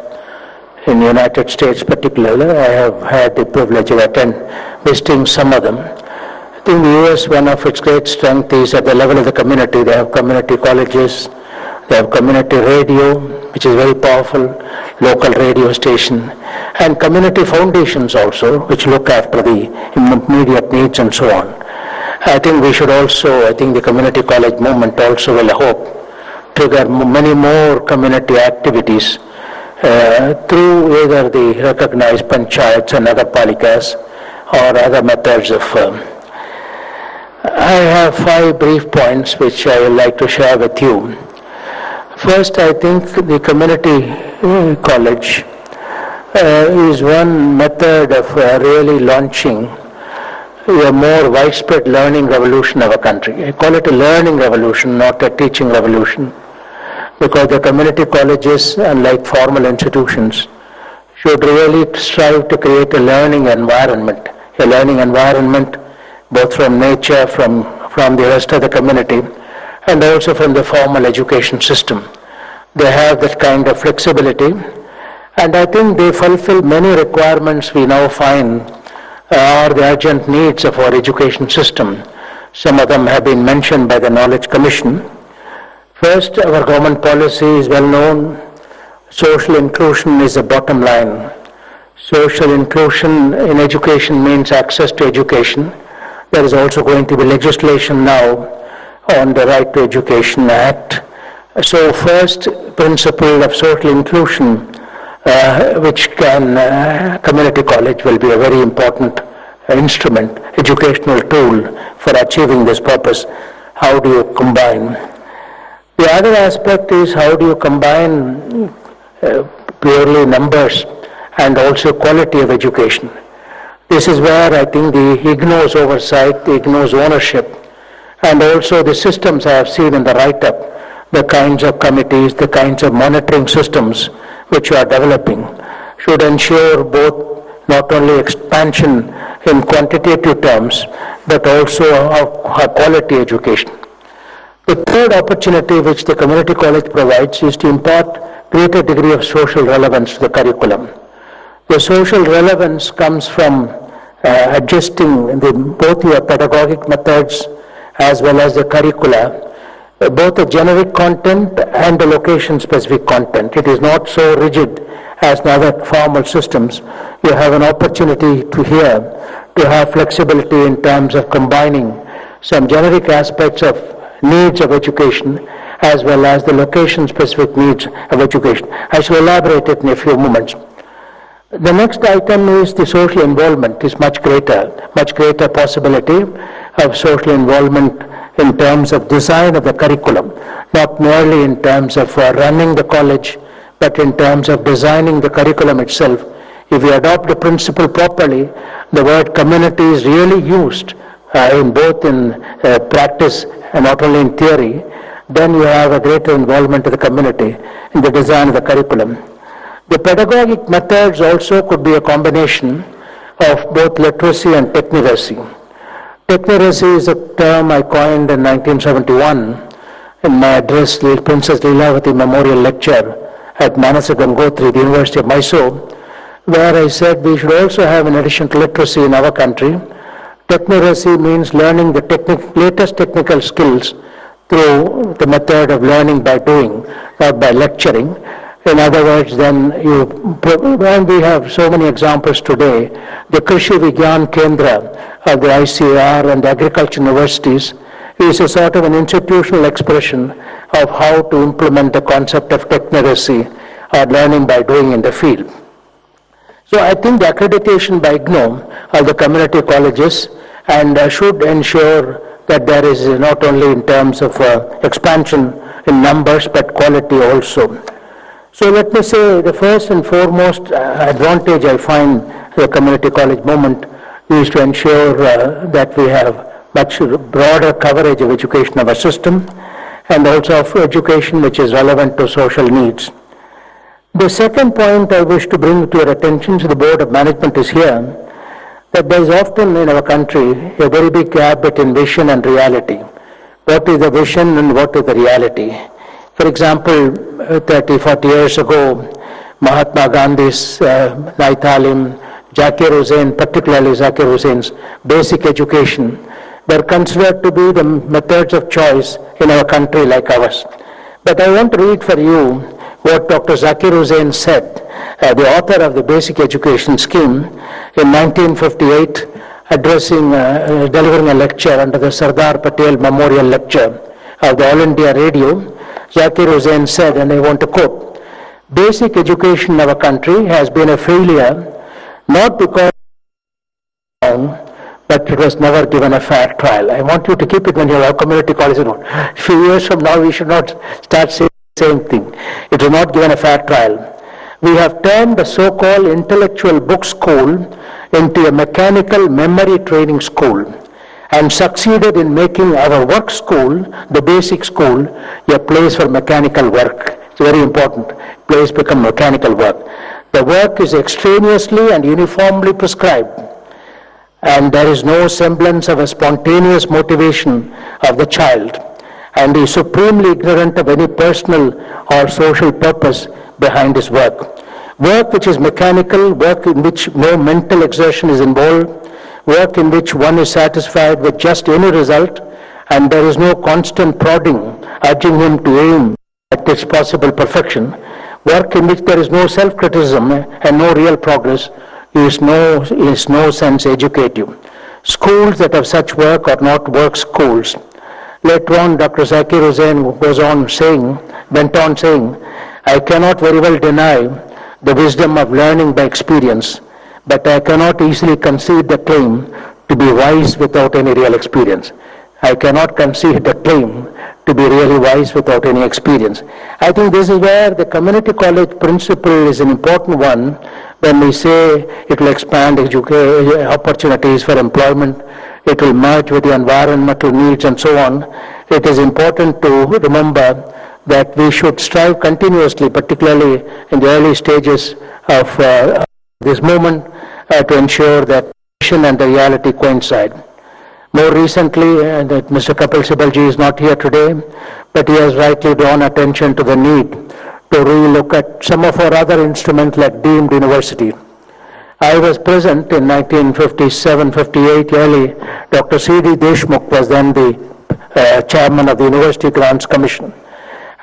in the United States particularly, I have had the privilege of visiting some of them. I think the US, one of its great strengths is at the level of the community. They have community colleges, they have community radio, which is very powerful, local radio station, and community foundations also, which look after the immediate needs and so on. I think we should also, I think the community college movement also will, I hope, trigger many more community activities through either the recognized panchayats and other palikas or other methods of I have 5 brief points which I would like to share with you. First, I think the community college is one method of really launching a more widespread learning revolution of a country. I call it a learning revolution, not a teaching revolution, because the community colleges, unlike formal institutions, should really strive to create a learning environment both from nature, from the rest of the community, and also from the formal education system. They have that kind of flexibility, and I think they fulfill many requirements we now find are the urgent needs of our education system. Some of them have been mentioned by the Knowledge Commission. First, our government policy is well known. Social inclusion is the bottom line. Social inclusion in education means access to education. There is also going to be legislation now on the Right to Education Act. So first principle of social inclusion, which community college will be a very important instrument, educational tool for achieving this purpose. How do you combine? The other aspect is how do you combine purely numbers and also quality of education. This is where I think the IGNOU's oversight, the IGNOU's ownership, and also the systems I have seen in the write-up, the kinds of committees, the kinds of monitoring systems which you are developing, should ensure both not only expansion in quantitative terms, but also of quality education. The third opportunity which the community college provides is to impart greater degree of social relevance to the curriculum. The social relevance comes from adjusting both your pedagogic methods as well as the curricula, both the generic content and the location-specific content. It is not so rigid as in other formal systems. You have an opportunity to have flexibility in terms of combining some generic aspects of needs of education as well as the location-specific needs of education. I shall elaborate it in a few moments. The next item is the social involvement is much greater possibility of social involvement in terms of design of the curriculum, not merely in terms of running the college, but in terms of designing the curriculum itself. If we adopt the principle properly, the word community is really used in practice and not only in theory, then you have a greater involvement of the community in the design of the curriculum. The pedagogic methods also could be a combination of both literacy and techneracy. Techneracy is a term I coined in 1971 in my address, Princess Leelavati Memorial Lecture at Manasa Gangotri, the University of Mysore, where I said we should also have, in addition to literacy in our country, techneracy means learning the latest technical skills through the method of learning by doing, not by lecturing. In other words, when we have so many examples today, the Shri Vigyan Kendra of the ICAR and the agriculture universities is a sort of an institutional expression of how to implement the concept of techneracy or learning by doing in the field. So I think the accreditation by IGNOU of the community colleges and should ensure that there is not only in terms of expansion in numbers but quality also. So let me say the first and foremost advantage I find the community college movement is to ensure that we have much broader coverage of education of our system and also of education which is relevant to social needs. The second point I wish to bring to your attention, so the Board of Management is here, that there is often in our country a very big gap between vision and reality. What is the vision and what is the reality? For example, 30, 40 years ago, Mahatma Gandhi's Naitalim, Zakir Hussain, particularly Zakir Hussain's basic education, were considered to be the methods of choice in our country like ours. But I want to read for you what Dr. Zakir Hussain said, the author of the Basic Education Scheme, in 1958, delivering a lecture under the Sardar Patel Memorial Lecture of the All India Radio. Zakir Hussain said, and I want to quote, "Basic education in our country has been a failure, not because but it was never given a fair trial." I want you to keep it when you have community colleges. A few years from now, we should not start saying the same thing. It was not given a fair trial. We have turned the so-called intellectual book school into a mechanical memory training school and succeeded in making our work school, the basic school, a place for mechanical work. It's very important. Place become mechanical work. The work is extraneously and uniformly prescribed, and there is no semblance of a spontaneous motivation of the child, and he is supremely ignorant of any personal or social purpose behind his work. Work which is mechanical, work in which no mental exertion is involved, work in which one is satisfied with just any result, and there is no constant prodding, urging him to aim at its possible perfection, work in which there is no self-criticism and no real progress, is no sense educative. Schools that have such work are not work schools. Later on, Dr. Zakir Hussain went on saying, "I cannot very well deny the wisdom of learning by experience, but I cannot easily concede the claim to be wise without any real experience." I cannot concede the claim to be really wise without any experience. I think this is where the community college principle is an important one when we say it will expand opportunities for employment, it will merge with the environmental needs and so on. It is important to remember that we should strive continuously, particularly in the early stages of this movement, to ensure that vision and the reality coincide. More recently, that Mr. Kapil Sibal ji is not here today, but he has rightly drawn attention to the need to relook at some of our other instruments like deemed university. I was present in 1957-58 early. Dr. C.D. Deshmukh was then the chairman of the University Grants Commission.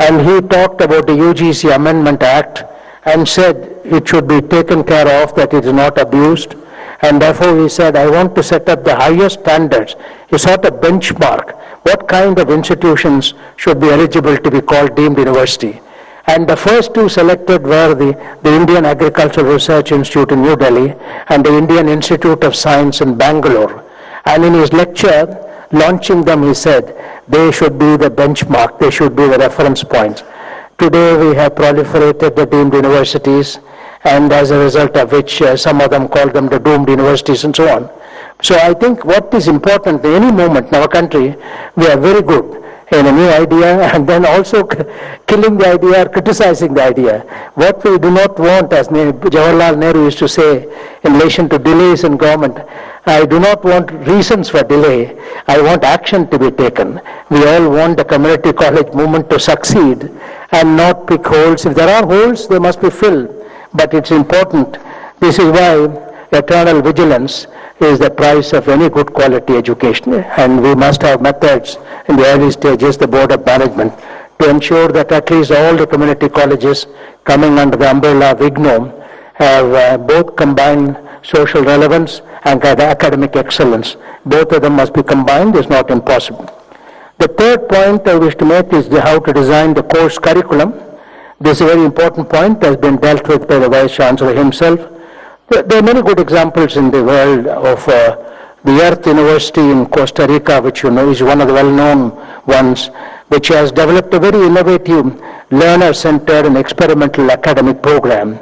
And he talked about the UGC Amendment Act and said it should be taken care of, that it is not abused. And therefore he said, I want to set up the highest standards, a sort of benchmark. What kind of institutions should be eligible to be called deemed university? And the first two selected were the Indian Agricultural Research Institute in New Delhi and the Indian Institute of Science in Bangalore. And in his lecture, launching them, he said, they should be the benchmark, they should be the reference points. Today we have proliferated the deemed universities, and as a result of which some of them call them the doomed universities and so on. So I think what is important at any moment in our country, we are very good in a new idea and then also killing the idea or criticizing the idea. What we do not want, as Jawaharlal Nehru used to say in relation to delays in government, I do not want reasons for delay, I want action to be taken. We all want the community college movement to succeed and not pick holes. If there are holes, they must be filled. But it's important. This is why eternal vigilance is the price of any good quality education. And we must have methods in the early stages, the board of management, to ensure that at least all the community colleges coming under the umbrella of IGNOU have both combined social relevance and academic excellence. Both of them must be combined. It's not impossible. The third point I wish to make is how to design the course curriculum. This is a very important point that has been dealt with by the Vice Chancellor himself. There are many good examples in the world of the Earth University in Costa Rica, which you know is one of the well-known ones, which has developed a very innovative, learner-centered and experimental academic program.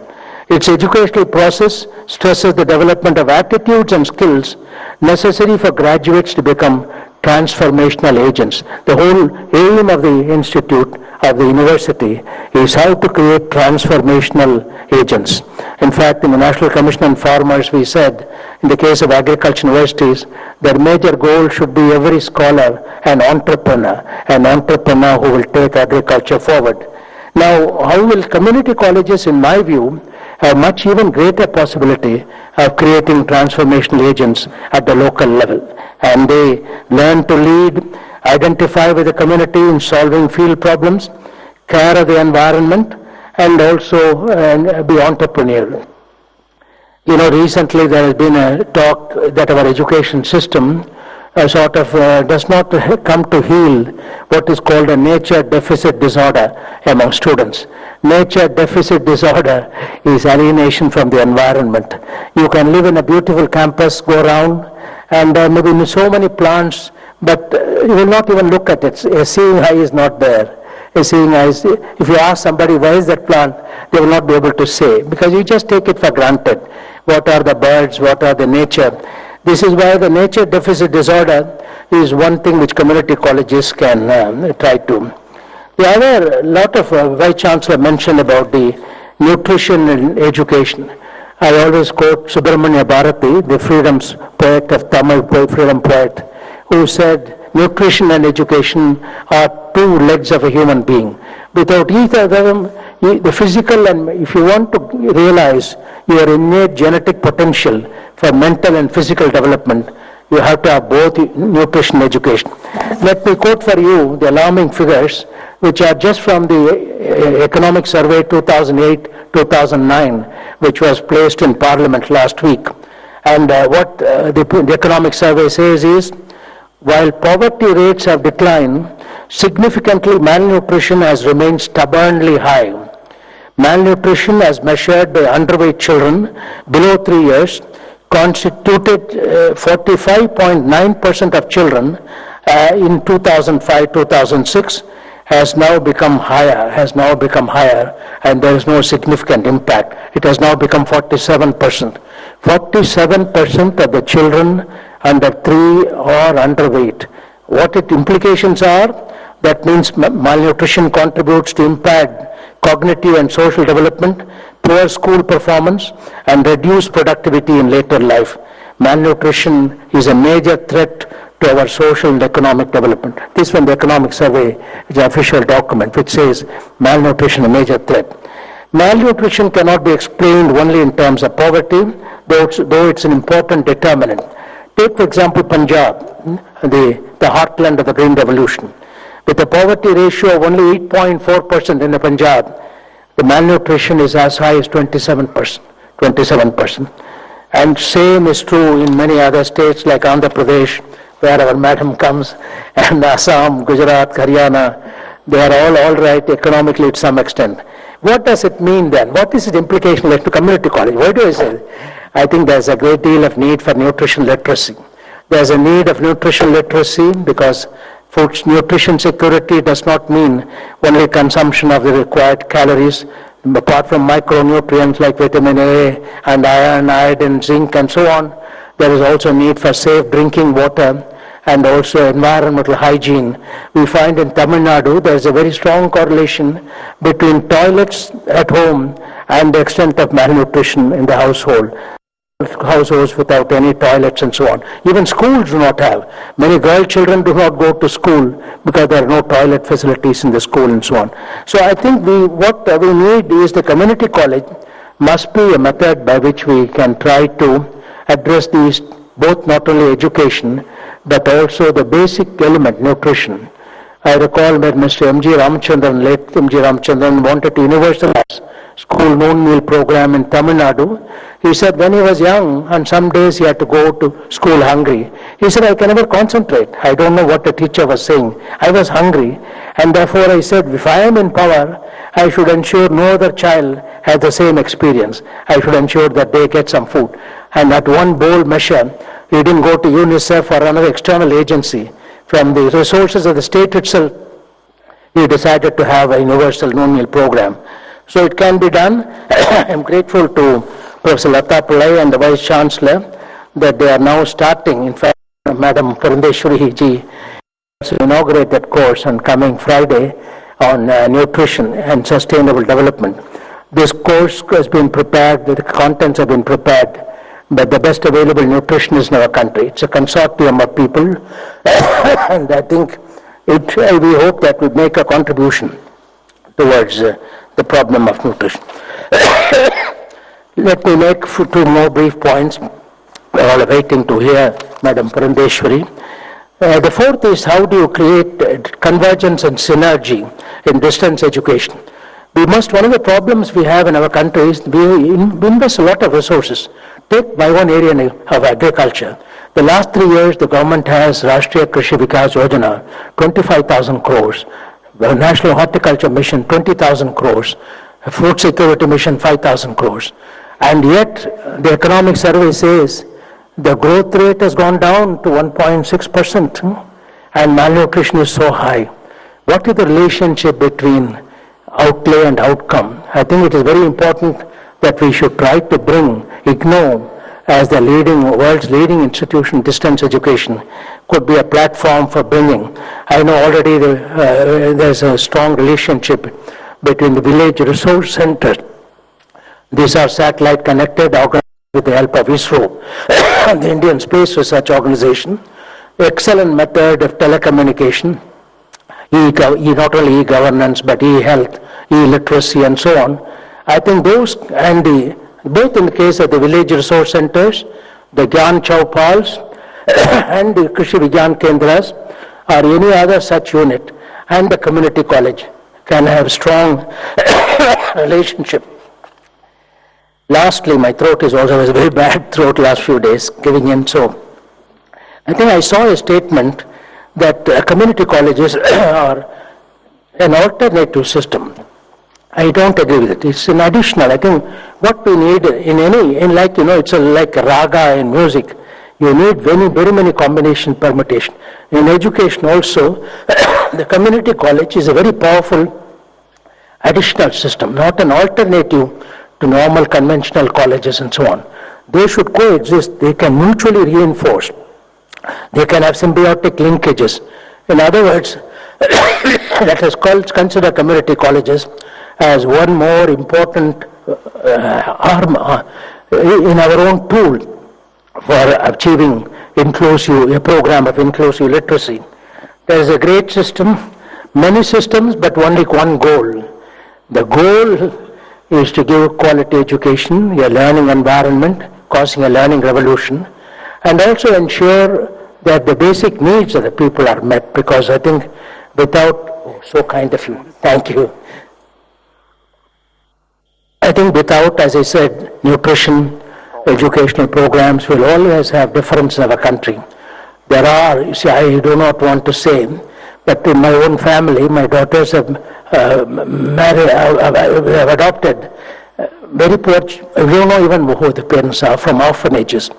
Its educational process stresses the development of attitudes and skills necessary for graduates to become transformational agents. The whole aim of the institute, of the university, is how to create transformational agents. In fact, in the National Commission on Farmers, we said, in the case of agriculture universities, their major goal should be every scholar an entrepreneur who will take agriculture forward. Now, how will community colleges, in my view, have much even greater possibility of creating transformational agents at the local level? And they learn to lead, identify with the community in solving field problems, care of the environment, and also be entrepreneurial. You know, recently there has been a talk that our education system does not come to heal what is called a nature deficit disorder among students. Nature deficit disorder is alienation from the environment. You can live in a beautiful campus, go around, and maybe so many plants, but you will not even look at it. A seeing eye is not there. A seeing eye is, if you ask somebody where is that plant, they will not be able to say, because you just take it for granted. What are the birds? What are the nature? This is why the nature deficit disorder is one thing which community colleges can try to. The other, lot of Vice Chancellor mentioned about the nutrition and education. I always quote Subramanya Bharati, the freedom's poet of Tamil freedom poet, who said, nutrition and education are two legs of a human being. Without either of them, the physical and if you want to realize your innate genetic potential for mental and physical development, you have to have both nutrition and education. Let me quote for you the alarming figures, which are just from the Economic Survey 2008-2009, which was placed in Parliament last week. And what the Economic Survey says is, while poverty rates have declined, significantly malnutrition has remained stubbornly high. Malnutrition as measured by underweight children below 3 years constituted 45.9% of children in 2005-2006 has now become higher, and there is no significant impact. It has now become 47%. 47% of the children under 3 are underweight. What its implications are, that means malnutrition contributes to impaired cognitive and social development, poor school performance, and reduced productivity in later life. Malnutrition is a major threat to our social and economic development. This from the Economic Survey is an official document which says malnutrition is a major threat. Malnutrition cannot be explained only in terms of poverty, though it's an important determinant. Take, for example, Punjab, the heartland of the Green Revolution. With a poverty ratio of only 8.4% in the Punjab, the malnutrition is as high as 27%. And same is true in many other states like Andhra Pradesh, where our madam comes, and Assam, Gujarat, Haryana. They are all right economically to some extent. What does it mean then? What is its implication to community college? Why do I say? I think there's a great deal of need for nutrition literacy. There's a need of nutrition literacy because food nutrition security does not mean only consumption of the required calories. Apart from micronutrients like vitamin A and iron, iodine, zinc, and so on, there is also need for safe drinking water and also environmental hygiene. We find in Tamil Nadu there is a very strong correlation between toilets at home and the extent of malnutrition in the household. Households without any toilets and so on. Even schools do not have. Many girl children do not go to school because there are no toilet facilities in the school and so on. So I think what we need is the community college must be a method by which we can try to address these, both not only education but also the basic element, nutrition. I recall that Mr. M.G. Ramachandran, late M.G. Ramachandran, wanted to universalize school noon meal program in Tamil Nadu. He said when he was young, and some days he had to go to school hungry. He said, I can never concentrate. I don't know what the teacher was saying. I was hungry. And therefore I said, if I am in power, I should ensure no other child has the same experience. I should ensure that they get some food. And that one bold measure, he didn't go to UNICEF or another external agency. From the resources of the state itself, he decided to have a universal noon meal program. So it can be done. I'm grateful to Professor Lata Pillai and the Vice Chancellor that they are now starting. In fact, Madam Purandeshwari ji to inaugurate that course on coming Friday on nutrition and sustainable development. This course has been prepared, the contents have been prepared by the best available nutritionists in our country. It's a consortium of people and I think we hope that we make a contribution towards the problem of nutrition. Let me make 2 more brief points. We're all waiting to hear Madam Purandeshwari. The fourth is how do you create convergence and synergy in distance education? one of the problems we have in our country is we invest a lot of resources. Take by one area of agriculture. The last 3 years, the government has Rashtriya Krishi Vikas Yojana, 25,000 crores. The National Horticulture Mission, 20,000 crores. Food Security Mission, 5,000 crores. And yet, the economic survey says the growth rate has gone down to 1.6%, and malnutrition is so high. What is the relationship between outlay and outcome? I think it is very important that we should try to bring IGNOU as the world's leading institution, distance education, could be a platform for bringing. I know already there's a strong relationship between the village resource centers. These are satellite connected, organized with the help of ISRO, the Indian Space Research Organization. Excellent method of telecommunication, not only e-governance, but e-health, e-literacy, and so on. I think those, and both in the case of the village resource centers, the Gyan Chowpals, and the Krishi Vigyan Kendras, or any other such unit, and the community college can have strong relationship. Lastly, my throat is also a very bad throat last few days, giving in. So I think I saw a statement that community colleges are an alternative system. I don't agree with it. It's an additional. I think what we need it's like raga in music. You need very many combination permutation. In education also, the community college is a very powerful additional system, not an alternative to normal conventional colleges and so on. They should coexist. They can mutually reinforce. They can have symbiotic linkages. In other words, let us consider community colleges as one more important arm in our own tool for achieving a program of inclusive literacy. There is a great system, many systems, but only one goal. The goal is to give quality education, a learning environment, causing a learning revolution, and also ensure that the basic needs of the people are met, because I think without, so kind of you, thank you. I think without, as I said, nutrition, educational programs will always have difference in our country. There are, you see, I do not want to say, but in my own family, my daughters have adopted very poor, we don't know even who the parents are, from orphanages.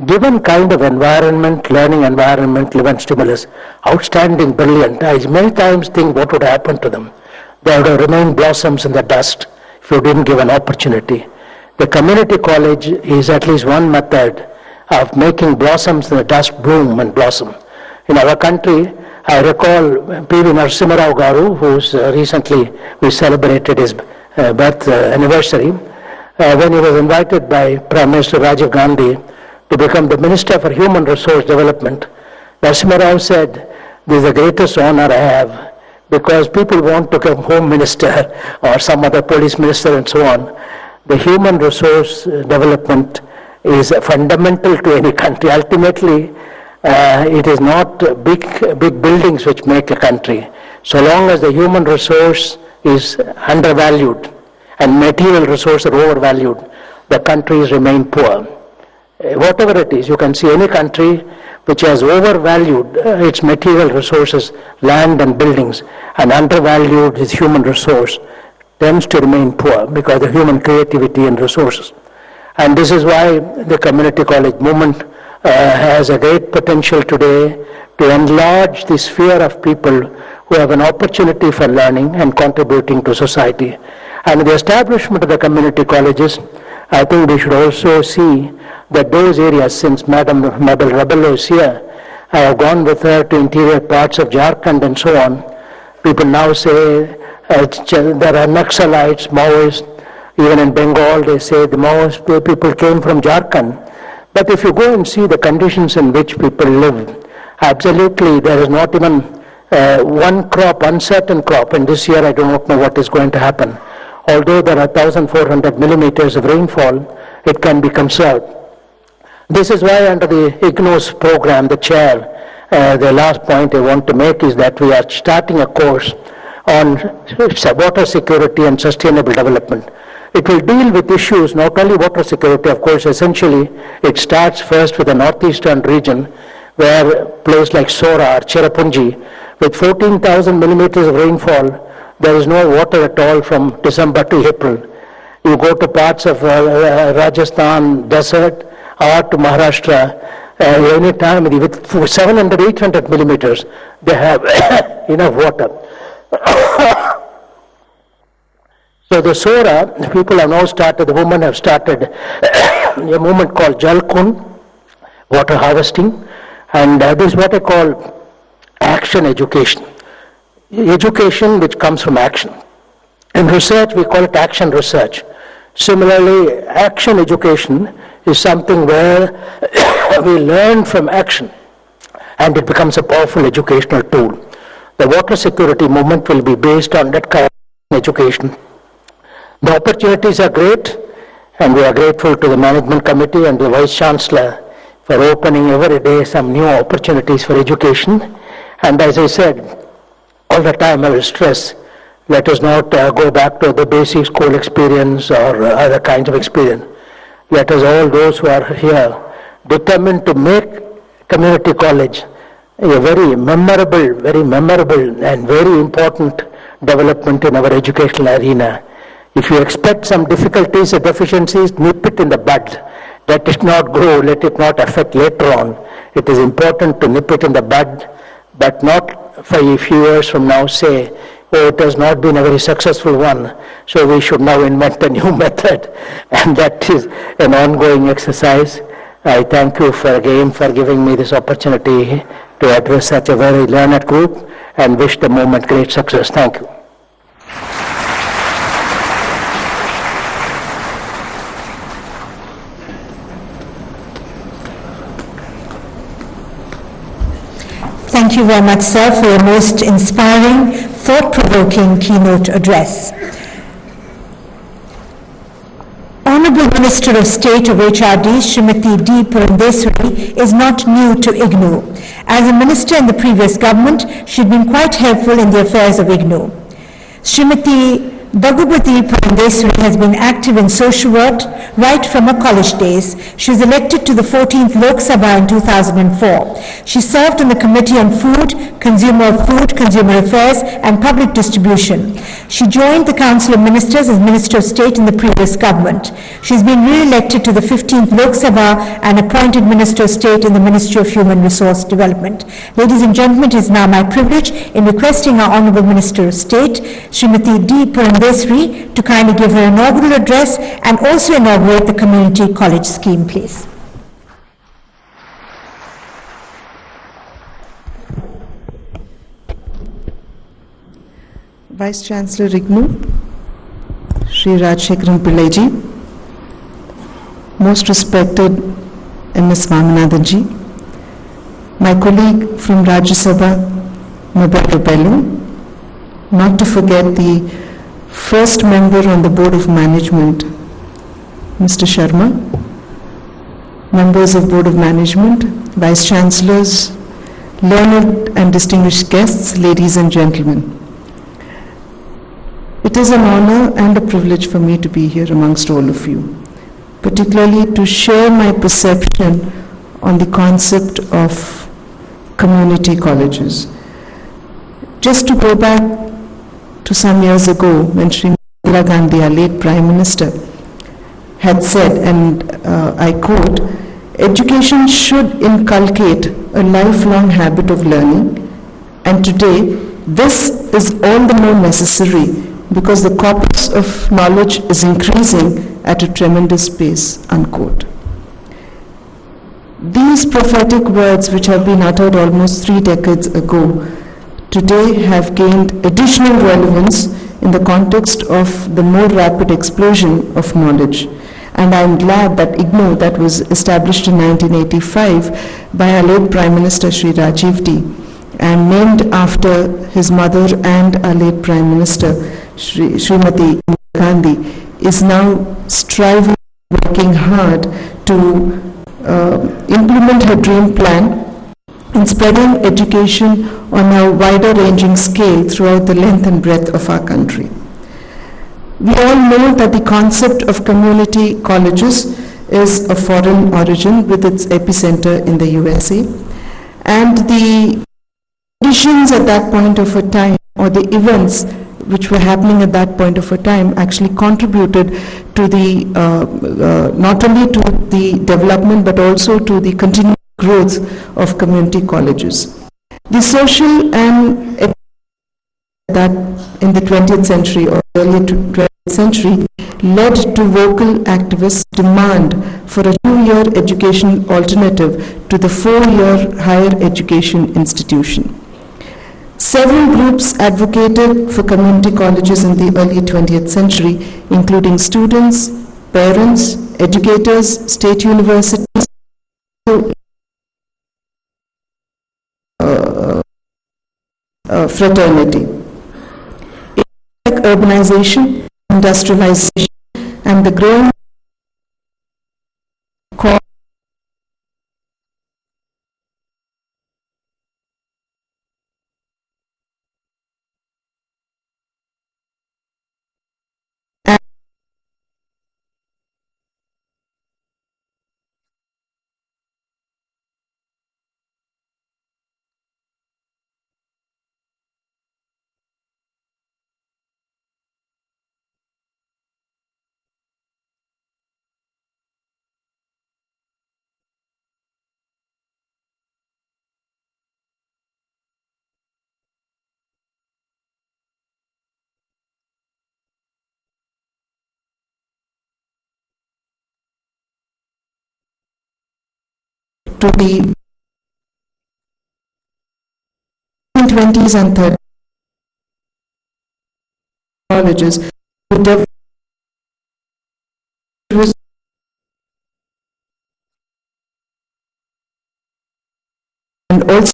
Given kind of environment, learning environment, given stimulus, outstanding, brilliant, I many times think what would happen to them. They would have remained blossoms in the dust if you didn't give an opportunity. The community college is at least one method of making blossoms in the dust bloom and blossom. In our country, I recall P.V. Narasimha Rao Garu, who's recently we celebrated his birth anniversary, when he was invited by Prime Minister Rajiv Gandhi to become the Minister for Human Resource Development. Narasimha Rao said, "This is the greatest honor I have, because people want to become Home Minister or some other police minister and so on. The human resource development is fundamental to any country. Ultimately, it is not big buildings which make a country. So long as the human resource is undervalued and material resources are overvalued, the countries remain poor. Whatever it is, you can see any country which has overvalued its material resources, land and buildings, and undervalued its human resource, tends to remain poor because of human creativity and resources. And this is why the community college movement has a great potential today to enlarge the sphere of people who have an opportunity for learning and contributing to society. And the establishment of the community colleges, I think we should also see that those areas, since Madam Mabel Rabello is here, I have gone with her to interior parts of Jharkhand and so on. People now say there are Naxalites, Maoists, even in Bengal they say the Maoist people came from Jharkhand. But if you go and see the conditions in which people live, absolutely there is not even one crop, uncertain crop, and this year I do not know what is going to happen. Although there are 1,400 millimeters of rainfall, it can be conserved. This is why under the IGNOU's program, the chair, the last point I want to make is that we are starting a course on water security and sustainable development. It will deal with issues, not only water security, of course, essentially it starts first with the northeastern region, where place like Sora or Cherrapunji, with 14,000 millimeters of rainfall, there is no water at all from December to April. You go to parts of Rajasthan desert or to Maharashtra, any time with 700, 800 millimeters, they have enough water. So the Sora, people have now started, the women have started a movement called Jalkun, water harvesting, and this is what I call action education. Education which comes from action. In research, we call it action research. Similarly, action education is something where we learn from action and it becomes a powerful educational tool. The water security movement will be based on that kind of education. The opportunities are great, and we are grateful to the management committee and the Vice Chancellor for opening every day some new opportunities for education. And as I said, all the time I will stress, let us not go back to the basic school experience or other kinds of experience. Let us, all those who are here, determined to make community college a very memorable and very important development in our educational arena. If you expect some difficulties or deficiencies, nip it in the bud. Let it not grow, let it not affect later on. It is important to nip it in the bud, but not for a few years from now say, oh, it has not been a very successful one, so we should now invent a new method. And that is an ongoing exercise. I thank you again for giving me this opportunity to address such a very learned group and wish the movement great success. Thank you. Thank you very much, sir, for your most inspiring, thought-provoking keynote address. Honorable Minister of State of HRD, Srimati D. Purandeswari, is not new to IGNOU. As a minister in the previous government, she had been quite helpful in the affairs of IGNOU. Srimati Bhagavati Purandeswari has been active in social work right from her college days. She was elected to the 14th Lok Sabha in 2004. She served on the Committee on Food, Consumer Affairs and Public Distribution. She joined the Council of Ministers as Minister of State in the previous government. She has been re-elected to the 15th Lok Sabha and appointed Minister of State in the Ministry of Human Resource Development. Ladies and gentlemen, it is now my privilege in requesting our Honorable Minister of State, Srimati D. Purandeswari, to kindly give her inaugural address and also inaugurate the community college scheme, please. Vice Chancellor IGNOU, Shri Rajshekaran, most respected M.S. Swaminathan, my colleague from Rajya Sabha, Mabel Bellu, not to forget the first member on the Board of Management, Mr. Sharma, members of Board of Management, Vice Chancellors, learned and distinguished guests, ladies and gentlemen. It is an honor and a privilege for me to be here amongst all of you, particularly to share my perception on the concept of community colleges. Just to go back to some years ago when Shri Indira Gandhi, our late Prime Minister, had said, and I quote, "Education should inculcate a lifelong habit of learning, and today this is all the more necessary because the corpus of knowledge is increasing at a tremendous pace," unquote. These prophetic words, which have been uttered almost 3 decades ago, today have gained additional relevance in the context of the more rapid explosion of knowledge. And I'm glad that IGNOU, that was established in 1985 by our late Prime Minister Shri Rajiv D, and named after his mother and our late Prime Minister Srimati Indira Gandhi, is now striving, working hard to implement her dream plan in spreading education on a wider ranging scale throughout the length and breadth of our country. We all know that the concept of community colleges is of foreign origin with its epicenter in the USA, and the conditions at that point of a time, or the events which were happening at that point of a time, actually contributed to the not only to the development but also to the continued growth of community colleges. The social and that in the 20th century or early 20th century led to vocal activists' demand for a 2-year education alternative to the 4-year higher education institution. Several groups advocated for community colleges in the early 20th century, including students, parents, educators, state universities, fraternity. Like urbanization, industrialization, and the growing to the 20s and 30s colleges who developed and also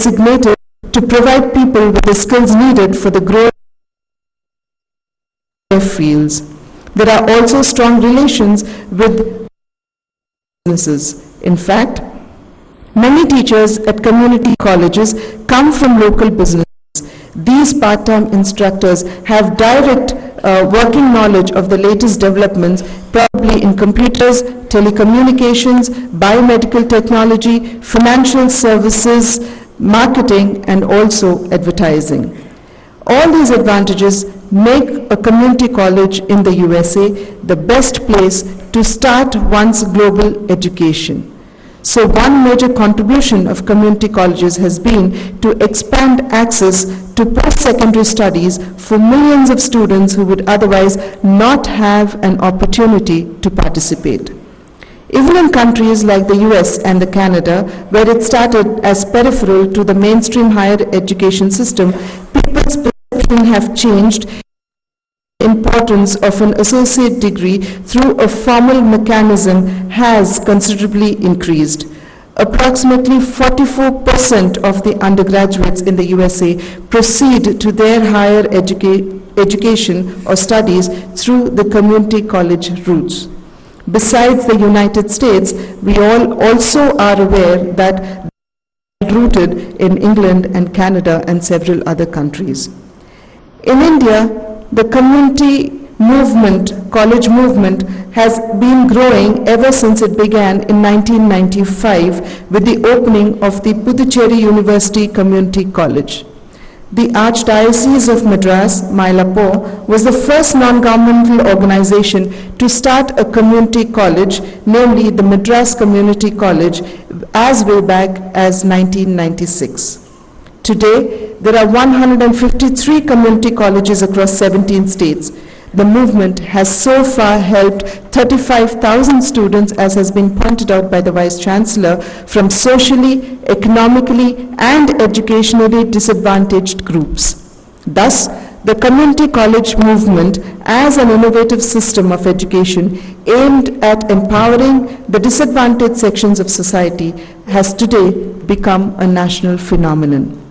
designated to provide people with the skills needed for the growth of fields. There are also strong relations with businesses. In fact, many teachers at community colleges come from local businesses. These part-time instructors have direct working knowledge of the latest developments, probably in computers, telecommunications, biomedical technology, financial services, marketing, and also advertising. All these advantages make a community college in the USA the best place to start one's global education. So one major contribution of community colleges has been to expand access to post-secondary studies for millions of students who would otherwise not have an opportunity to participate. Even in countries like the US and the Canada, where it started as peripheral to the mainstream higher education system, people's perception have changed. The importance of an associate degree through a formal mechanism has considerably increased. Approximately 44% of the undergraduates in the USA proceed to their higher education or studies through the community college routes. Besides the United States, we all also are aware that rooted in England and Canada and several other countries. In India, the community movement, college movement, has been growing ever since it began in 1995 with the opening of the Puducherry University Community College. The Archdiocese of Madras, Mylapore, was the first non-governmental organization to start a community college, namely the Madras Community College, as way back as 1996. Today, there are 153 community colleges across 17 states. The movement has so far helped 35,000 students, as has been pointed out by the Vice Chancellor, from socially, economically, and educationally disadvantaged groups. Thus, the community college movement, as an innovative system of education aimed at empowering the disadvantaged sections of society, has today become a national phenomenon.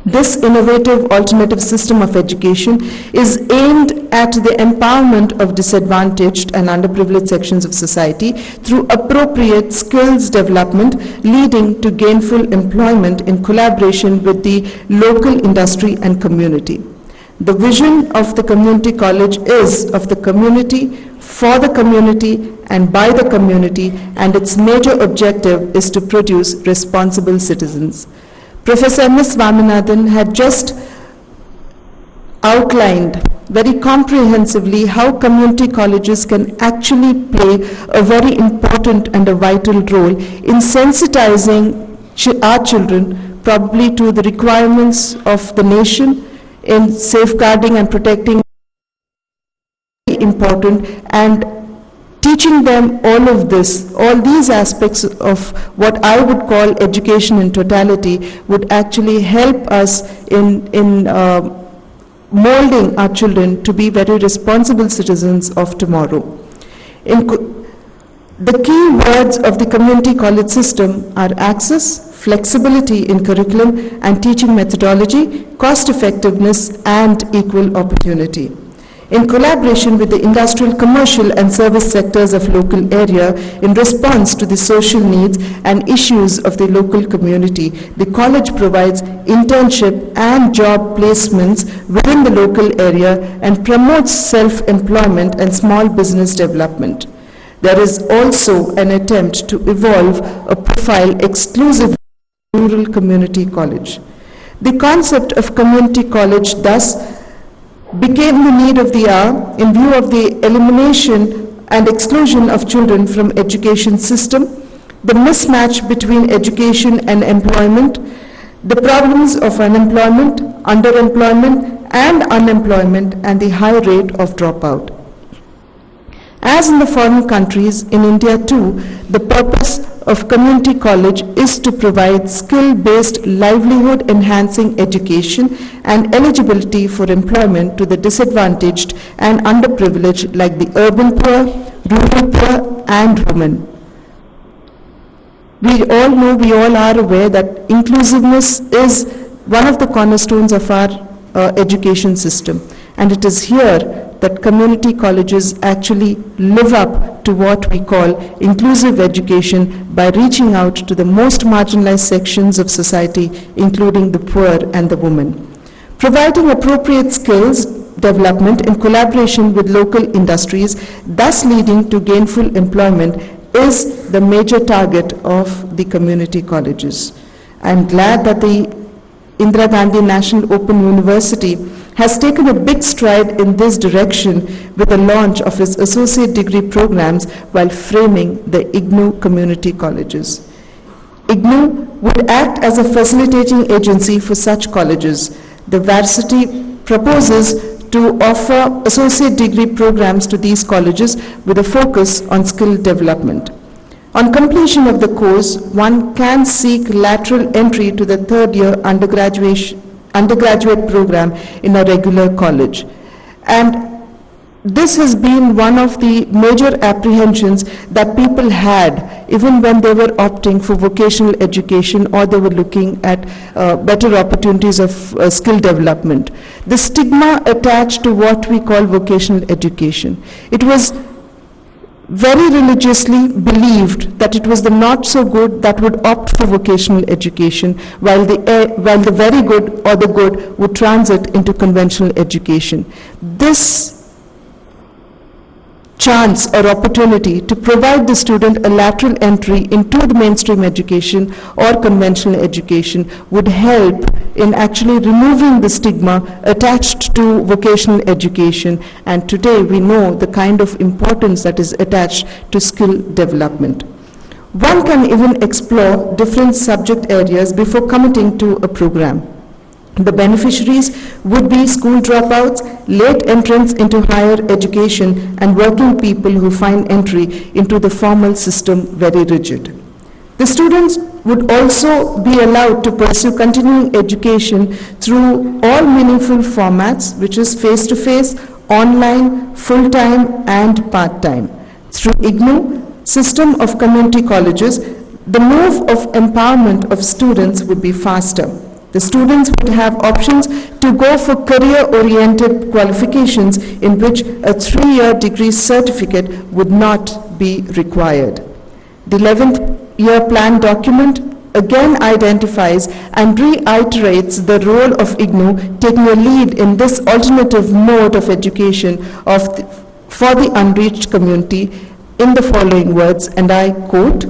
This innovative alternative system of education is aimed at the empowerment of disadvantaged and underprivileged sections of society through appropriate skills development, leading to gainful employment in collaboration with the local industry and community. The vision of the community college is of the community, for the community, and by the community, and its major objective is to produce responsible citizens. Professor M.S. Swaminathan had just outlined very comprehensively how community colleges can actually play a very important and a vital role in sensitizing our children probably to the requirements of the nation, in safeguarding and protecting important, and teaching them all of this, all these aspects of what I would call education in totality would actually help us in molding our children to be very responsible citizens of tomorrow. The key words of the community college system are access, flexibility in curriculum and teaching methodology, cost effectiveness, and equal opportunity. In collaboration with the industrial, commercial, and service sectors of local area in response to the social needs and issues of the local community, the college provides internship and job placements within the local area and promotes self-employment and small business development. There is also an attempt to evolve a profile exclusively rural community college. The concept of community college thus became the need of the hour in view of the elimination and exclusion of children from education system, the mismatch between education and employment, the problems of unemployment, underemployment, and unemployment, and the high rate of dropout. As in the foreign countries, in India too, the purpose of community college is to provide skill-based livelihood-enhancing education and eligibility for employment to the disadvantaged and underprivileged like the urban poor, rural poor, and women. We all know, we all are aware that inclusiveness is one of the cornerstones of our education system. And it is here that community colleges actually live up to what we call inclusive education by reaching out to the most marginalized sections of society, including the poor and the women. Providing appropriate skills development in collaboration with local industries, thus leading to gainful employment, is the major target of the community colleges. I'm glad that the Indira Gandhi National Open University has taken a big stride in this direction with the launch of its associate degree programs while framing the IGNOU community colleges. IGNOU would act as a facilitating agency for such colleges. The varsity proposes to offer associate degree programs to these colleges with a focus on skill development. On completion of the course, one can seek lateral entry to the third-year undergraduate program in a regular college. And this has been one of the major apprehensions that people had even when they were opting for vocational education or they were looking at better opportunities of skill development. The stigma attached to what we call vocational education. It was very religiously believed that it was the not so good that would opt for vocational education, while the very good or the good would transit into conventional education. This chance or opportunity to provide the student a lateral entry into the mainstream education or conventional education would help in actually removing the stigma attached to vocational education. And today we know the kind of importance that is attached to skill development. One can even explore different subject areas before committing to a program. The beneficiaries would be school dropouts, late entrants into higher education, and working people who find entry into the formal system very rigid. The students would also be allowed to pursue continuing education through all meaningful formats, which is face-to-face, online, full-time, and part-time. Through IGNOU system of community colleges, the move of empowerment of students would be faster. The students would have options to go for career-oriented qualifications in which a 3-year degree certificate would not be required. The 11th year plan document again identifies and reiterates the role of IGNOU taking a lead in this alternative mode of education for the unreached community in the following words, and I quote,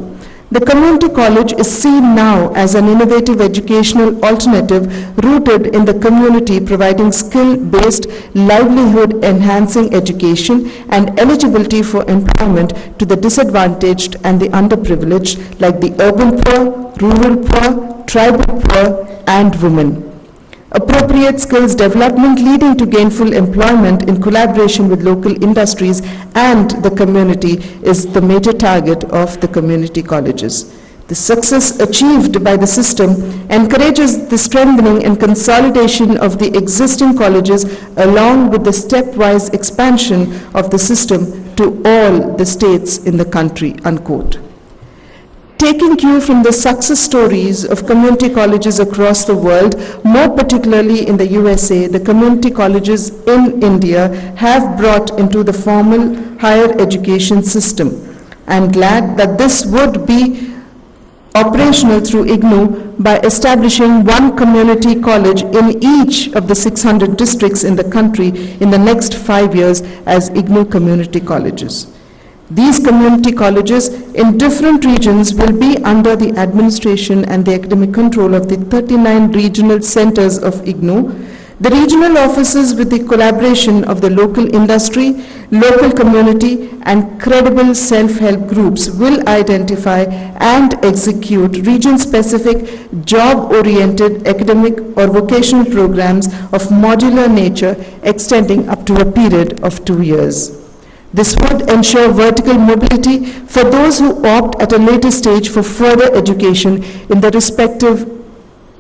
"The community college is seen now as an innovative educational alternative rooted in the community, providing skill-based, livelihood-enhancing education and eligibility for employment to the disadvantaged and the underprivileged, like the urban poor, rural poor, tribal poor, and women. Appropriate skills development leading to gainful employment in collaboration with local industries and the community is the major target of the community colleges. The success achieved by the system encourages the strengthening and consolidation of the existing colleges along with the stepwise expansion of the system to all the states in the country," unquote. Taking cue from the success stories of community colleges across the world, more particularly in the USA, the community colleges in India have brought into the formal higher education system. I'm glad that this would be operational through IGNOU by establishing one community college in each of the 600 districts in the country in the next 5 years as IGNOU community colleges. These community colleges in different regions will be under the administration and the academic control of the 39 regional centers of IGNOU. The regional offices, with the collaboration of the local industry, local community, and credible self-help groups, will identify and execute region-specific, job-oriented academic or vocational programs of modular nature extending up to a period of 2 years. This would ensure vertical mobility for those who opt at a later stage for further education in the respective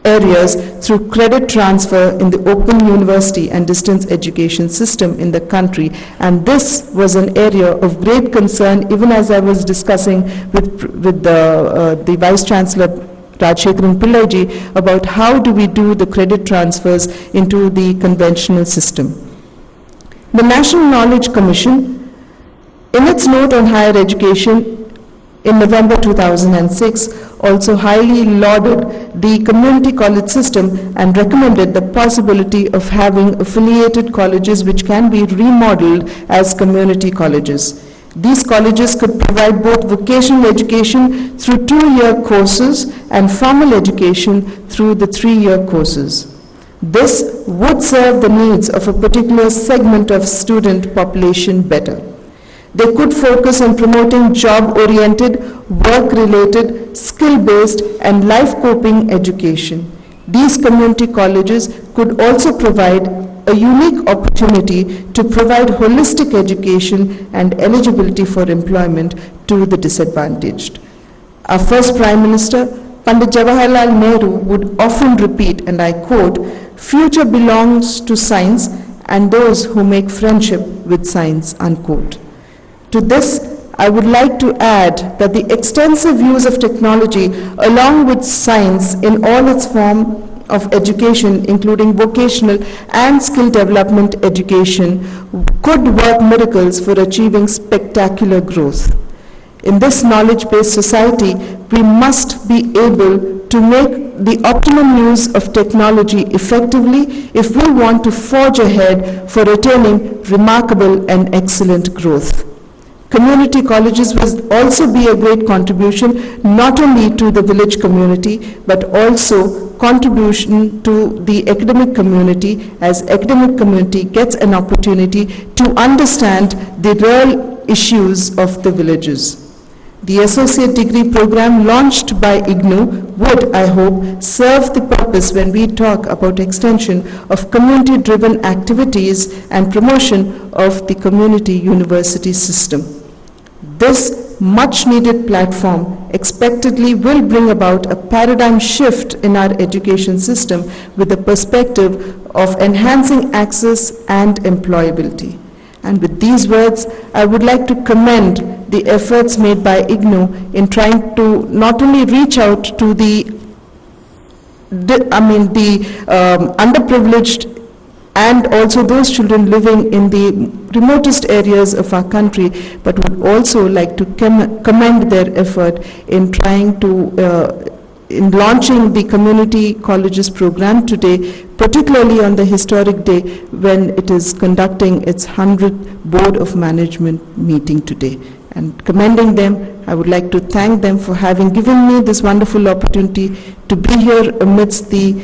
areas through credit transfer in the open university and distance education system in the country. And this was an area of great concern, even as I was discussing with the Vice Chancellor Rajshekaran Pillaiji about how do we do the credit transfers into the conventional system. The National Knowledge Commission, in its note on higher education in November 2006, also highly lauded the community college system and recommended the possibility of having affiliated colleges which can be remodeled as community colleges. These colleges could provide both vocational education through 2-year courses and formal education through the 3-year courses. This would serve the needs of a particular segment of student population better. They could focus on promoting job-oriented, work-related, skill-based, and life-coping education. These community colleges could also provide a unique opportunity to provide holistic education and eligibility for employment to the disadvantaged. Our first Prime Minister, Pandit Jawaharlal Nehru, would often repeat, and I quote, "Future belongs to science and those who make friendship with science," unquote. To this, I would like to add that the extensive use of technology along with science in all its form of education, including vocational and skill development education, could work miracles for achieving spectacular growth. In this knowledge-based society, we must be able to make the optimum use of technology effectively if we want to forge ahead for attaining remarkable and excellent growth. Community colleges will also be a great contribution not only to the village community but also contribution to the academic community, as academic community gets an opportunity to understand the real issues of the villages. The associate degree program launched by IGNOU would, I hope, serve the purpose when we talk about extension of community-driven activities and promotion of the community university system. This much-needed platform expectedly will bring about a paradigm shift in our education system with the perspective of enhancing access and employability. And with these words, I would like to commend the efforts made by IGNOU in trying to not only reach out to the underprivileged and also those children living in the remotest areas of our country, but would also like to commend their effort in trying to, in launching the community colleges program today, particularly on the historic day when it is conducting its 100th Board of Management meeting today. And commending them, I would like to thank them for having given me this wonderful opportunity to be here amidst the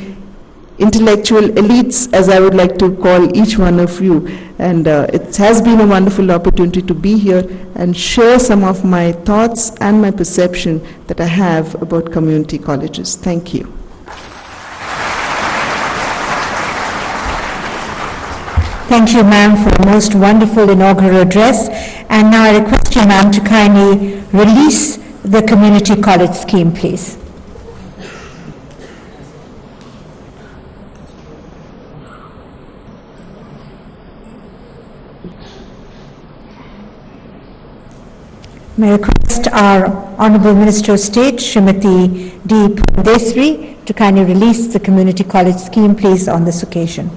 intellectual elites, as I would like to call each one of you. And it has been a wonderful opportunity to be here and share some of my thoughts and my perception that I have about community colleges. Thank you. Thank you, ma'am, for a most wonderful inaugural address. And now I request you, ma'am, to kindly release the community college scheme, please. May I request our Honorable Minister of State, Srimati D. Purandeswari, to kindly release the community college scheme, please, on this occasion.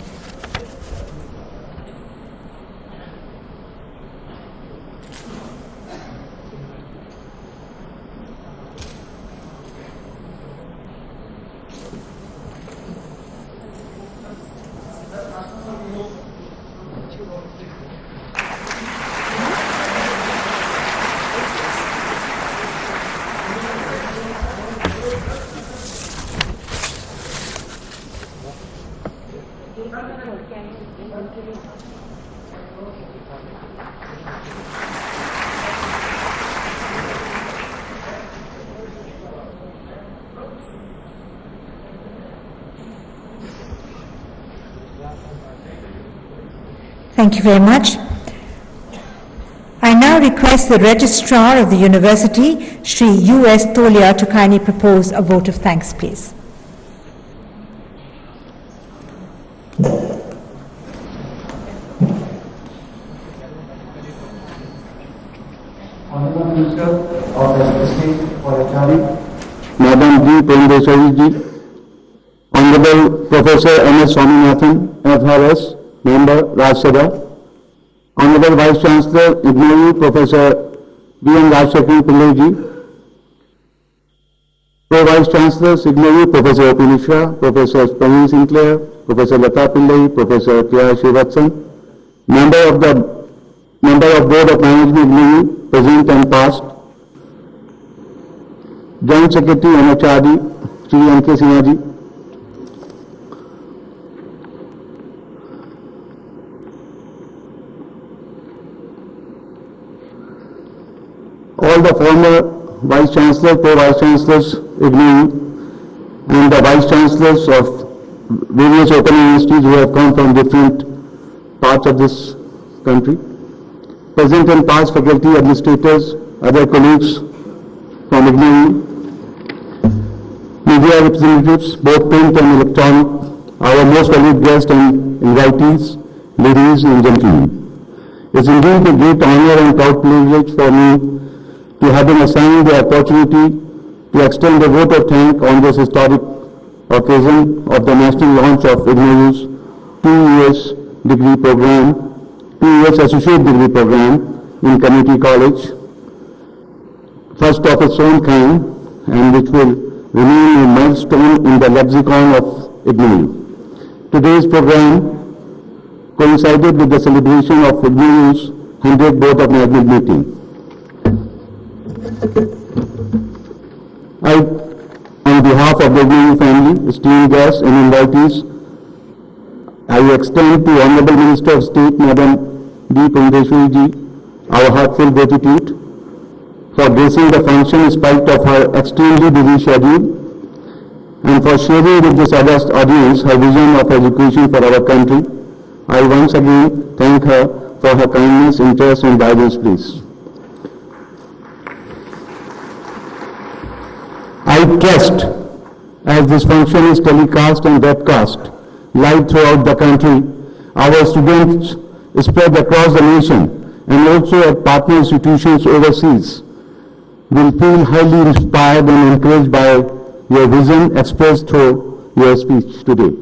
Thank you very much. I now request the Registrar of the University, Shri U.S. Tolia, to kindly propose a vote of thanks, please. Honorable Minister of the State for HRD, Madam G. Premdeshwari ji, Honorable Professor M.S. Swaminathan, FRS, Member Raj Sabha, Honorable Vice Chancellor, IGNOU, Professor Vigyan Pillai ji, Pro-Vice Chancellors, IGNOU, Professor O.P. Mishra, Professor Praveen Sinclair, Professor Lata Pillai, Professor K.R. Srivatsan, Member of Board of Management, IGNOU, present and past, Joint Secretary MHRD, Shri N.K. Sinha ji, all the former Vice Chancellors, Pro-Vice Chancellors, IGNOU, and the Vice Chancellors of various open universities who have come from different parts of this country, present and past faculty, administrators, other colleagues from IGNOU, media representatives, both print and electronic, our most valued guests and invitees, ladies and gentlemen. It's indeed a great honor and proud privilege for me to have been assigned the opportunity to extend a vote of thanks on this historic occasion of the national launch of IGNOU's 2 years degree program, 2 years associate degree program in community college, first of its own kind, and which will remain a milestone in the lexicon of IGNOU. Today's program coincided with the celebration of IGNOU's 100th Board of Management meeting. I, on behalf of the IGNOU family, esteemed guests and invitees, I extend to Honorable Minister of State, Madam D. Premdeshwari ji, our heartfelt gratitude for gracing the function in spite of her extremely busy schedule and for sharing with this august audience her vision of education for our country. I once again thank her for her kindness, interest and guidance, please. I trust, as this function is telecast and webcast live throughout the country, our students spread across the nation and also at partner institutions overseas will feel highly inspired and encouraged by your vision expressed through your speech today.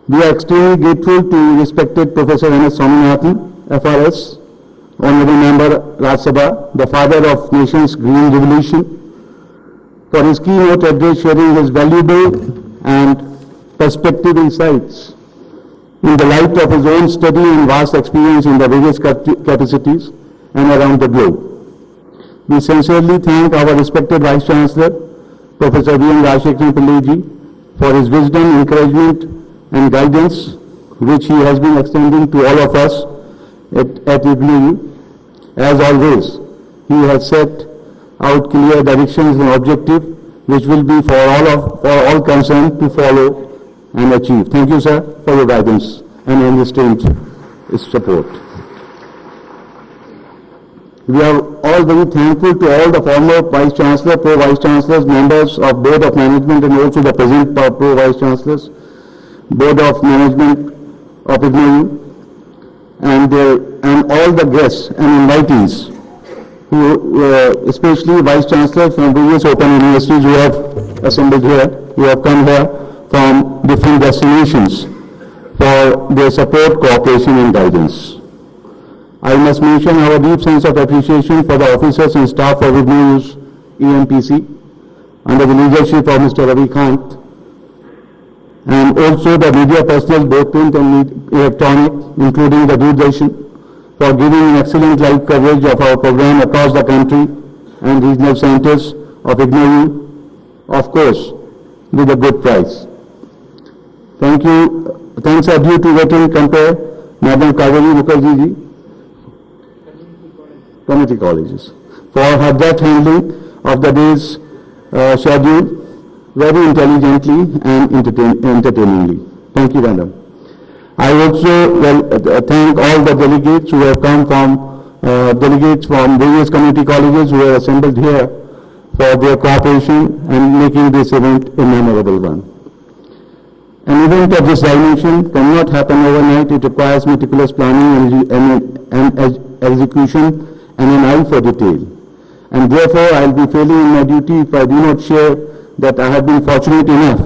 We are extremely grateful to respected Professor M.S. Swaminathan, FRS, Honorable Member Raj Sabha, the father of nation's green revolution, for his keynote address sharing his valuable and perspective insights in the light of his own study and vast experience in the various capacities and around the globe. We sincerely thank our respected Vice Chancellor, Professor Vigyan Pillai ji, for his wisdom, encouragement and guidance which he has been extending to all of us at IGNOU. As always, he has set out clear directions and objectives which will be for all concerned to follow and achieve. Thank you, sir, for your guidance and unrestrained support. We are all very thankful to all the former Vice Chancellor, Pro-Vice Chancellors, members of Board of Management and also the present Pro-Vice Chancellors, Board of Management of IGNOU, and all the guests and invitees, who, especially Vice Chancellors from various open universities who have assembled here, who have come here from different destinations for their support, cooperation and guidance. I must mention our deep sense of appreciation for the officers and staff of IGNOU's EMPC under the leadership of Mr. Ravi Kant, and also the media personnel, both print and electronic, including the Doordarshan, for giving an excellent live coverage of our program across the country and regional centers of IGNOU, of course, with a good price. Thank you. Thanks are due to veteran compare Madam Kaveri Mukherjee ji, community colleges, for her deft handling of the day's schedule very intelligently and entertainingly. Thank you, Madam. I also thank all the delegates who have come from, delegates from various community colleges who are assembled here for their cooperation and making this event a memorable one. An event of this dimension cannot happen overnight. It requires meticulous planning and execution and an eye for detail. And therefore, I will be failing in my duty if I do not share that I have been fortunate enough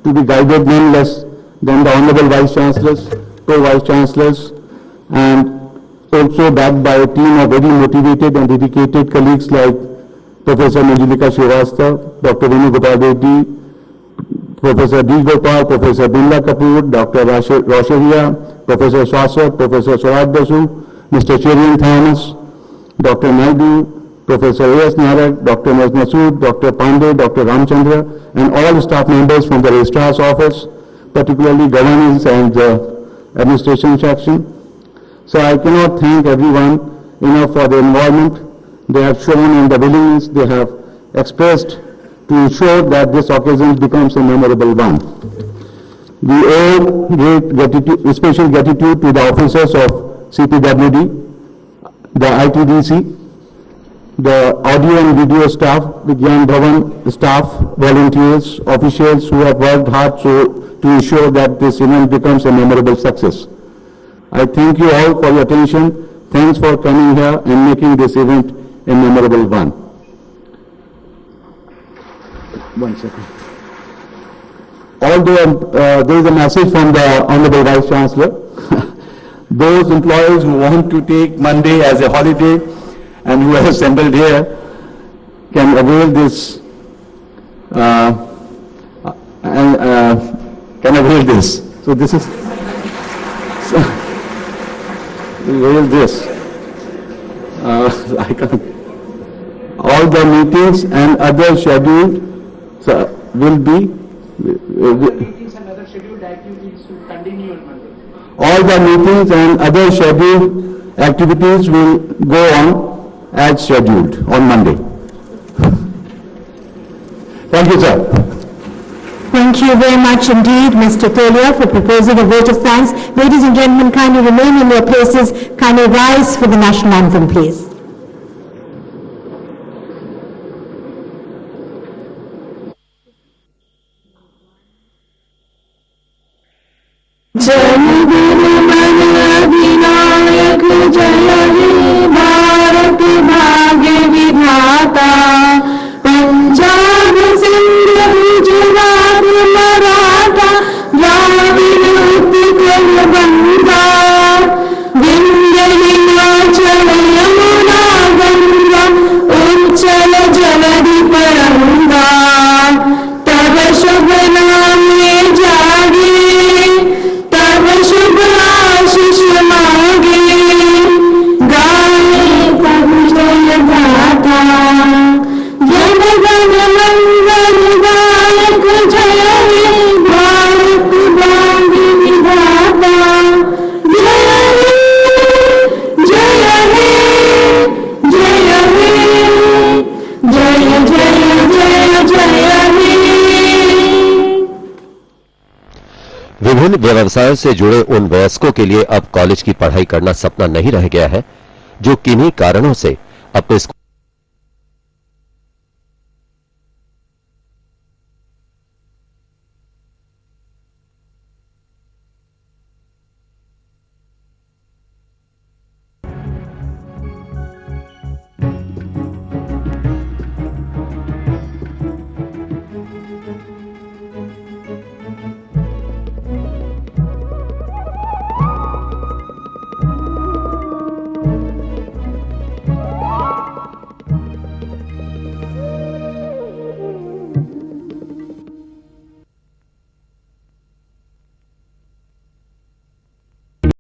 to be guided none less than the Honorable Vice Chancellors, Co-Vice Chancellors, and also backed by a team of very motivated and dedicated colleagues like Professor Manjulika Srivastava, Dr. Venugopal Reddy, Professor D. Gopal, Professor Billa Kapoor, Dr. Rosharia, Professor Shaswat, Professor Swaraj Basu, Mr. Cherian Thomas, Dr. Naidu, Professor A.S. Narak, Dr. Masood, Dr. Pandey, Dr. Ramchandra, and all staff members from the Registrar's Office, particularly governance and administration section. So I cannot thank everyone enough for the involvement they have shown and the willingness they have expressed to ensure that this occasion becomes a memorable one. We owe great gratitude, special gratitude to the officers of CPWD, the ITDC, the audio and video staff, Vigyan Bhawan staff, volunteers, officials who have worked hard to ensure that this event becomes a memorable success. I thank you all for your attention. Thanks for coming here and making this event a memorable one. One second. Although there is a message from the Honorable Vice Chancellor, those employees who want to take Monday as a holiday and who have assembled here can avail this, So this is, avail this. I can't. All the meetings and other scheduled will be. Meetings and other scheduled activities will continue on Monday. All the meetings and other scheduled activities will go on as scheduled on Monday. Thank you, sir. Thank you very much indeed, Mr. Tolia, for proposing a vote of thanks. Ladies and gentlemen, kindly remain in your places. Kindly rise for the national anthem, please. विभिन्न व्यवसायों से जुड़े उन वयस्कों के लिए अब college की पढ़ाई करना सपना नहीं रह गया है, जो किन्हीं कारणों से अपने